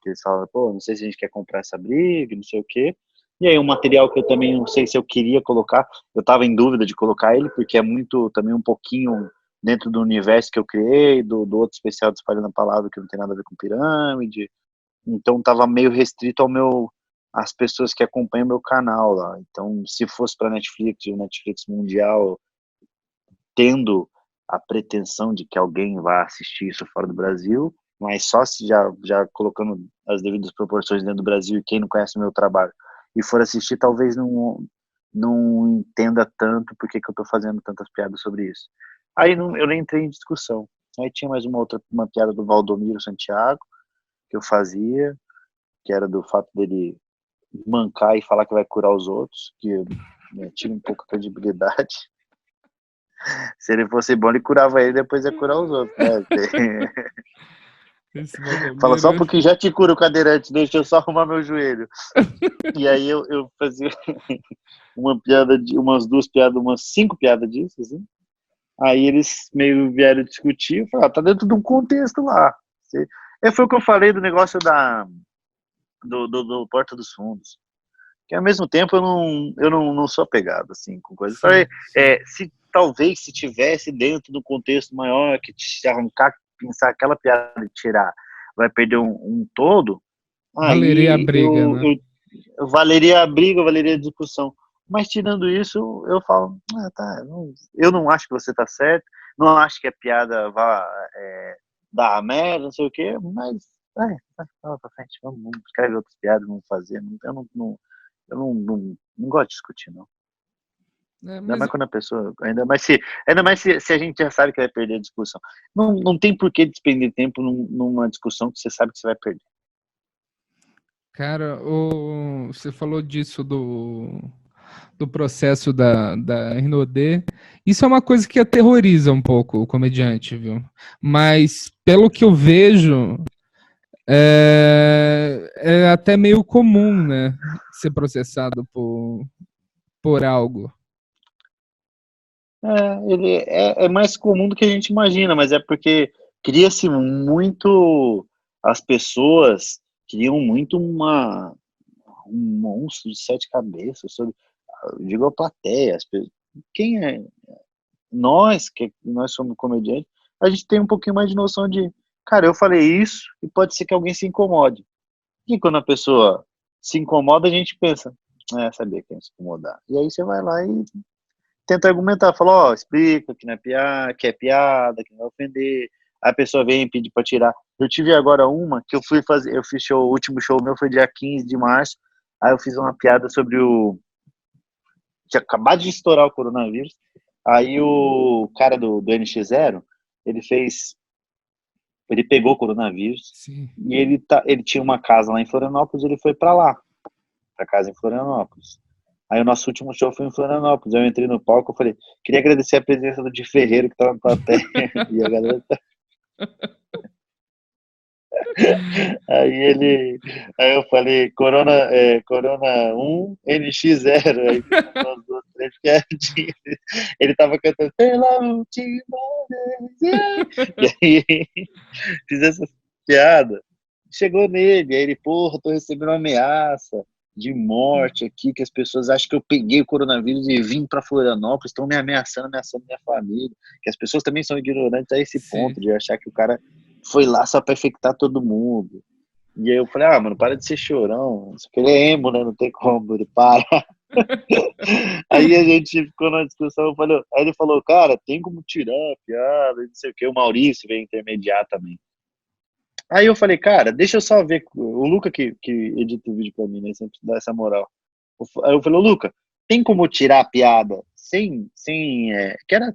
Eles falaram, pô, não sei se a gente quer comprar essa briga, não sei o quê. E aí um material que eu também não sei se eu queria colocar, eu tava em dúvida de colocar ele, porque é muito, também um pouquinho dentro do universo que eu criei, do outro especial de Espalhando a Palavra, que não tem nada a ver com pirâmide. Então tava meio restrito às pessoas que acompanham meu canal lá. Então, se fosse para Netflix, o Netflix mundial, tendo a pretensão de que alguém vá assistir isso fora do Brasil, mas só se já colocando as devidas proporções dentro do Brasil, e quem não conhece o meu trabalho e for assistir, talvez não entenda tanto por que eu estou fazendo tantas piadas sobre isso. Aí eu nem entrei em discussão. Aí tinha mais uma piada do Valdomiro Santiago, que eu fazia, que era do fato dele mancar e falar que vai curar os outros, que tinha um pouco de credibilidade. Se ele fosse bom, ele curava ele, depois ia curar os outros, né? Fala, só porque já te cura o cadeirante, deixa eu só arrumar meu joelho. E aí eu fazia umas 5 piadas disso, assim. Aí eles meio vieram discutir, eu falei, tá dentro de um contexto lá. Foi o que eu falei do negócio do Porta dos Fundos. Que ao mesmo tempo eu não sou apegado, assim, com coisas. Falei, talvez se tivesse dentro do contexto maior, que te arrancar, pensar aquela piada e tirar, vai perder um todo, Valeria a aí briga, né? valeria a briga, valeria a discussão. Mas tirando isso, eu falo, eu não acho que você tá certo, não acho que a piada vá dar a merda, não sei o quê, mas vamos pra frente, vamos escrever outras piadas, vamos fazer. Eu não gosto de discutir, não. Ainda mais quando a pessoa. Ainda mais se a gente já sabe que vai perder a discussão. Não tem por que despender tempo numa discussão que você sabe que você vai perder. Cara, você falou disso do processo da Rinodê. Isso é uma coisa que aterroriza um pouco o comediante, viu? Mas, pelo que eu vejo, é até meio comum, né? Ser processado por algo. Ele é mais comum do que a gente imagina, mas é porque cria-se muito. As pessoas criam muito um monstro de 7 cabeças sobre. Digo a plateia. Quem é? Nós somos comediantes, a gente tem um pouquinho mais de noção de, cara, eu falei isso e pode ser que alguém se incomode. E quando a pessoa se incomoda, a gente pensa, sabia que ia se incomodar. E aí você vai lá e tenta argumentar, fala, explica que não é piada, que é piada, que não vai ofender. Aí a pessoa vem e pede pra tirar. Eu tive agora uma que eu fiz show, o último show meu foi dia 15 de março, aí eu fiz uma piada sobre tinha acabado de estourar o coronavírus. Aí o cara do NX0, ele pegou o coronavírus. Sim. E ele tinha uma casa lá em Florianópolis, ele foi pra lá, pra casa em Florianópolis. Aí o nosso último show foi em Florianópolis. Eu entrei no palco, eu falei, queria agradecer a presença do Di Ferreiro, que tava na plateia. E a galera Aí eu falei, Corona 1, NX0. Aí umas 2, 3 piadinhas. Ele tava cantando pela última vez. E aí fiz essa piada. Chegou nele, aí ele, porra, tô recebendo uma ameaça de morte aqui, que as pessoas acham que eu peguei o coronavírus e vim para Florianópolis, estão me ameaçando minha família. Que as pessoas também são ignorantes a esse ponto, de achar que o cara foi lá só pra infectar todo mundo. E aí eu falei, mano, para de ser chorão. Isso aqui ele é emo, né? Não tem como, ele para. Aí a gente ficou na discussão, aí ele falou, cara, tem como tirar a piada, não sei o que, o Maurício veio intermediar também. Aí eu falei, cara, deixa eu só ver, o Luca que edita o vídeo pra mim, né, sempre dá essa moral. Aí eu falei, Luca, tem como tirar a piada que era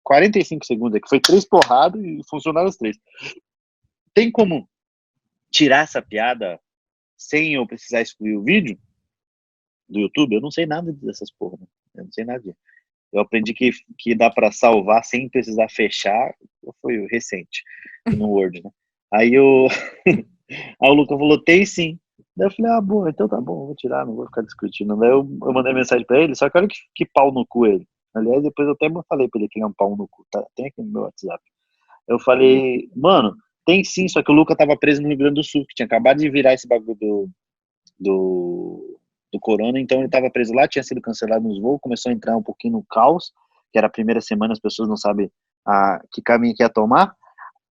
45 segundos, que foi 3 porradas e funcionaram as 3. Tem como tirar essa piada sem eu precisar excluir o vídeo do YouTube? Eu não sei nada dessas porra, né? Eu não sei nada disso. Eu aprendi que dá pra salvar sem precisar fechar, foi recente, no Word, né? Aí aí o Luca falou, tem sim. Daí eu falei, bom, então tá bom, vou tirar, não vou ficar discutindo. Daí eu mandei mensagem pra ele, só que olha que pau no cu ele. Aliás, depois eu até falei pra ele que ele é um pau no cu, tá? Tem aqui no meu WhatsApp. Eu falei, mano, tem sim, só que o Luca tava preso no Rio Grande do Sul, que tinha acabado de virar esse bagulho do corona, então ele tava preso lá, tinha sido cancelado nos voos, começou a entrar um pouquinho no caos, que era a primeira semana, as pessoas não sabem que caminho que ia tomar.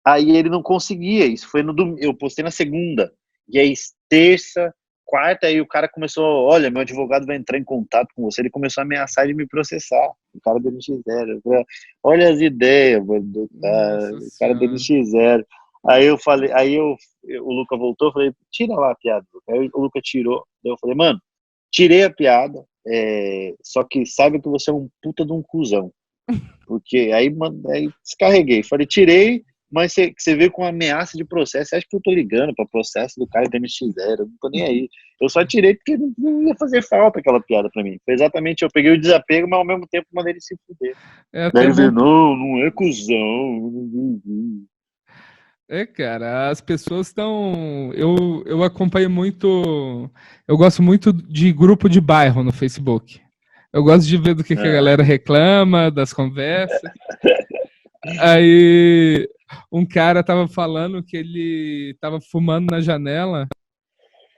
Aí ele não conseguia, isso foi no domingo, eu postei na segunda, e aí terça, quarta, aí o cara começou, olha, meu advogado vai entrar em contato com você, ele começou a ameaçar de me processar, o cara do NX0, olha as ideias, mano, do cara, o cara do NX0. Aí eu falei, o Luca voltou, eu falei, tira lá a piada, aí o Luca tirou, daí eu falei, mano, tirei a piada, só que saiba que você é um puta de um cuzão, porque aí descarreguei, falei, tirei, mas você veio com ameaça de processo, você acha que eu tô ligando pra processo do cara do MX0, eu não tô nem aí. Eu só tirei porque não ia fazer falta aquela piada pra mim. Foi exatamente, eu peguei o desapego, mas ao mesmo tempo mandei ele se fuder. Daí ele veio, não é cuzão. Cara, as pessoas estão. Eu acompanho muito. Eu gosto muito de grupo de bairro no Facebook. Eu gosto de ver do que a galera reclama, das conversas. Aí um cara tava falando que ele tava fumando na janela,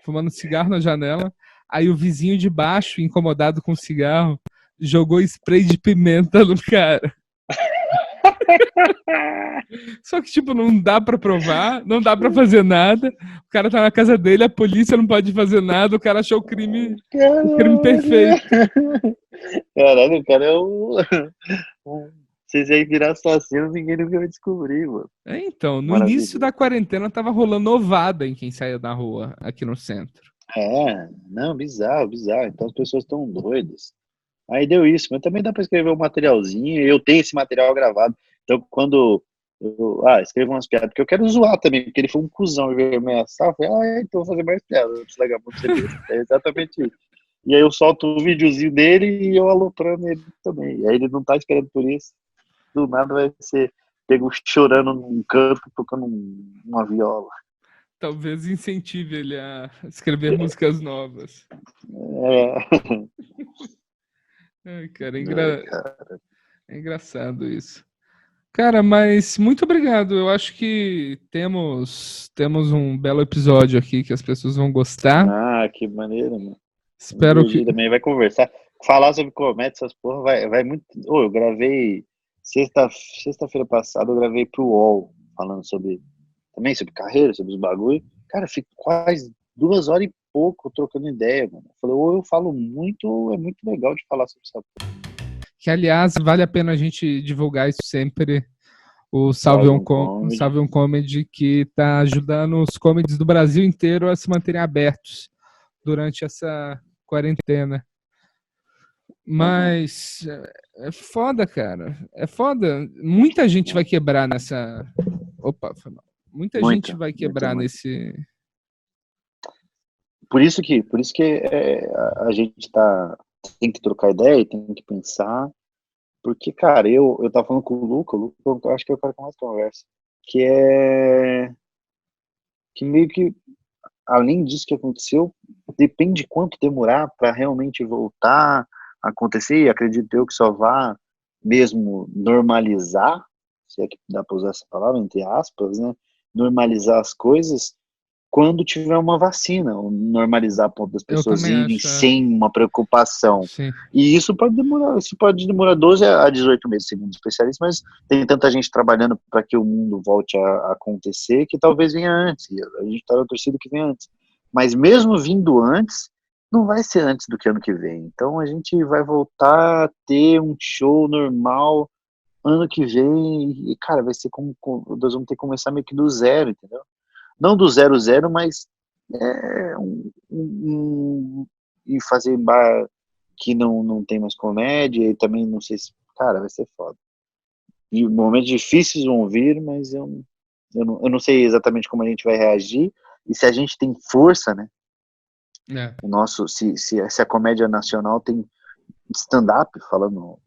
fumando cigarro na janela. Aí o vizinho de baixo, incomodado com o cigarro, jogou spray de pimenta no cara. Só que, tipo, não dá pra provar, não dá pra fazer nada. O cara tá na casa dele, a polícia não pode fazer nada, o cara achou o crime perfeito. Caralho, o cara é Vocês aí virar assassino, ninguém nunca vai descobrir, mano. Então, no início da quarentena tava rolando ovada em quem saía da rua, aqui no centro. Não, bizarro. Então as pessoas estão doidas. Aí deu isso, mas também dá pra escrever um materialzinho, eu tenho esse material gravado, então quando eu escrevo umas piadas, porque eu quero zoar também, porque ele foi um cuzão e veio ameaçar, eu falei, então vou fazer mais piadas, vou desligar pra você ver. É exatamente isso. E aí eu solto o videozinho dele e eu aloprando ele também, e aí ele não tá esperando por isso, do nada vai ser pego chorando num canto, tocando uma viola. Talvez incentive ele a escrever músicas novas. Cara, é engraçado isso. Cara, mas muito obrigado. Eu acho que temos um belo episódio aqui que as pessoas vão gostar. Que maneiro, mano. Espero que também vai conversar. Falar sobre comédia, essas porra, vai muito. Eu gravei sexta-feira passada, eu gravei pro UOL, falando também sobre carreira, sobre os bagulho. Cara, fico quase 2 horas e pouco trocando ideia, mano. Eu falei, ou eu falo muito, ou é muito legal de falar sobre essa porra. Que, aliás, vale a pena a gente divulgar isso sempre. O Salve On Comedy, que está ajudando os comedies do Brasil inteiro a se manterem abertos durante essa quarentena. Mas é foda, cara. É foda. Muita gente vai quebrar nessa... Opa, foi mal. Muita gente vai quebrar nesse... Por isso que a gente tem que trocar ideia, tem que pensar, porque, cara, eu tava falando com o Luca, eu acho que é o cara com mais conversa, que meio que, além disso que aconteceu, depende de quanto demorar para realmente voltar a acontecer, e acredito eu que só vá mesmo normalizar, se é que dá para usar essa palavra, entre aspas, né, normalizar as coisas, quando tiver uma vacina, normalizar a ponto das pessoas irem sem uma preocupação. Sim. E isso pode demorar 12 a 18 meses, segundo especialistas, mas tem tanta gente trabalhando para que o mundo volte a acontecer que talvez venha antes. A gente está na torcida que venha antes. Mas mesmo vindo antes, não vai ser antes do que ano que vem. Então a gente vai voltar a ter um show normal ano que vem e, cara, vai ser nós vamos ter que começar meio que do zero, entendeu? Não do 0-0, mas e fazer bar que não tem mais comédia, e também não sei se, cara, vai ser foda. E momentos difíceis vão vir, mas eu não sei exatamente como a gente vai reagir, e se a gente tem força, né? O nosso, se a comédia nacional tem stand-up, falando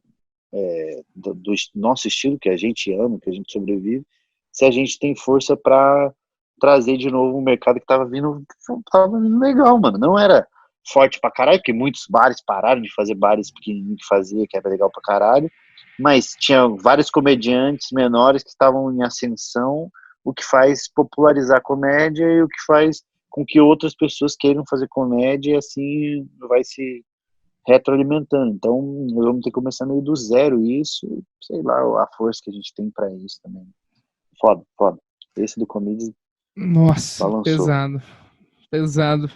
do nosso estilo, que a gente ama, que a gente sobrevive, se a gente tem força para trazer de novo um mercado que tava vindo legal, mano. Não era forte pra caralho, porque muitos bares pararam de fazer bares pequenininhos que fazia, que era legal pra caralho, mas tinha vários comediantes menores que estavam em ascensão, o que faz popularizar a comédia e o que faz com que outras pessoas queiram fazer comédia e assim vai se retroalimentando. Então, nós vamos ter que começar meio do zero isso, sei lá, a força que a gente tem pra isso também. Foda. Esse do Comedies Nossa, balançou. Pesado.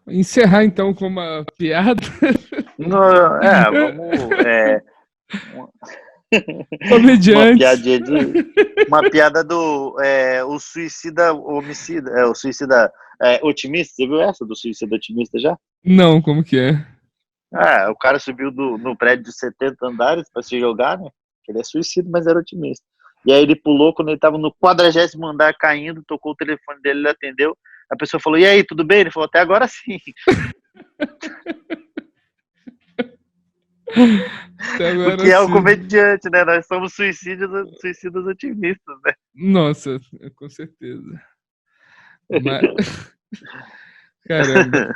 Encerrar então com uma piada. Comediante. Uma piada do o suicida homicida, o suicida otimista. Você viu essa do suicida otimista já? Não, como que é? O cara subiu no prédio de 70 andares pra se jogar, né? Ele é suicida, mas era otimista. E aí ele pulou, quando ele tava no 40º andar caindo, tocou o telefone dele, ele atendeu. A pessoa falou, e aí, tudo bem? Ele falou, até agora sim. Porque é o comediante, né? Nós somos suicidas otimistas, né? Nossa, com certeza. Caramba.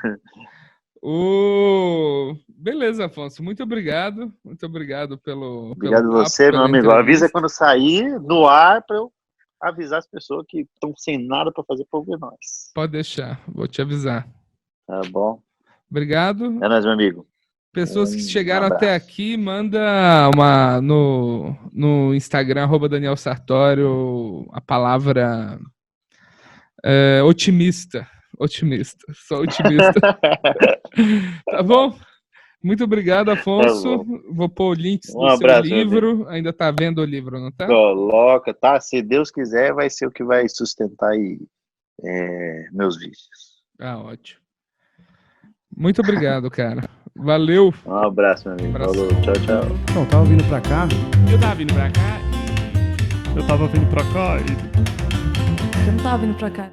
Beleza, Afonso. Muito obrigado. Muito obrigado pelo. Obrigado a você, meu amigo. Avisa quando sair no ar para eu avisar as pessoas que estão sem nada para fazer para ouvir nós. Pode deixar, vou te avisar. Tá bom. Obrigado. É nóis, meu amigo. Pessoas que chegaram até aqui, manda no Instagram, @Daniel Sartório, a palavra otimista. Otimista, só otimista. Tá bom? Muito obrigado, Afonso. Tá, vou pôr o link do abraço, seu livro. Ainda tá vendo o livro, não tá? Coloca, tá? Se Deus quiser, vai ser o que vai sustentar aí meus vícios. Ótimo. Muito obrigado, cara. Valeu. Um abraço, meu amigo. Falou, tchau. Não, tava vindo pra cá. Eu tava vindo pra cá e... Eu não tava vindo pra cá.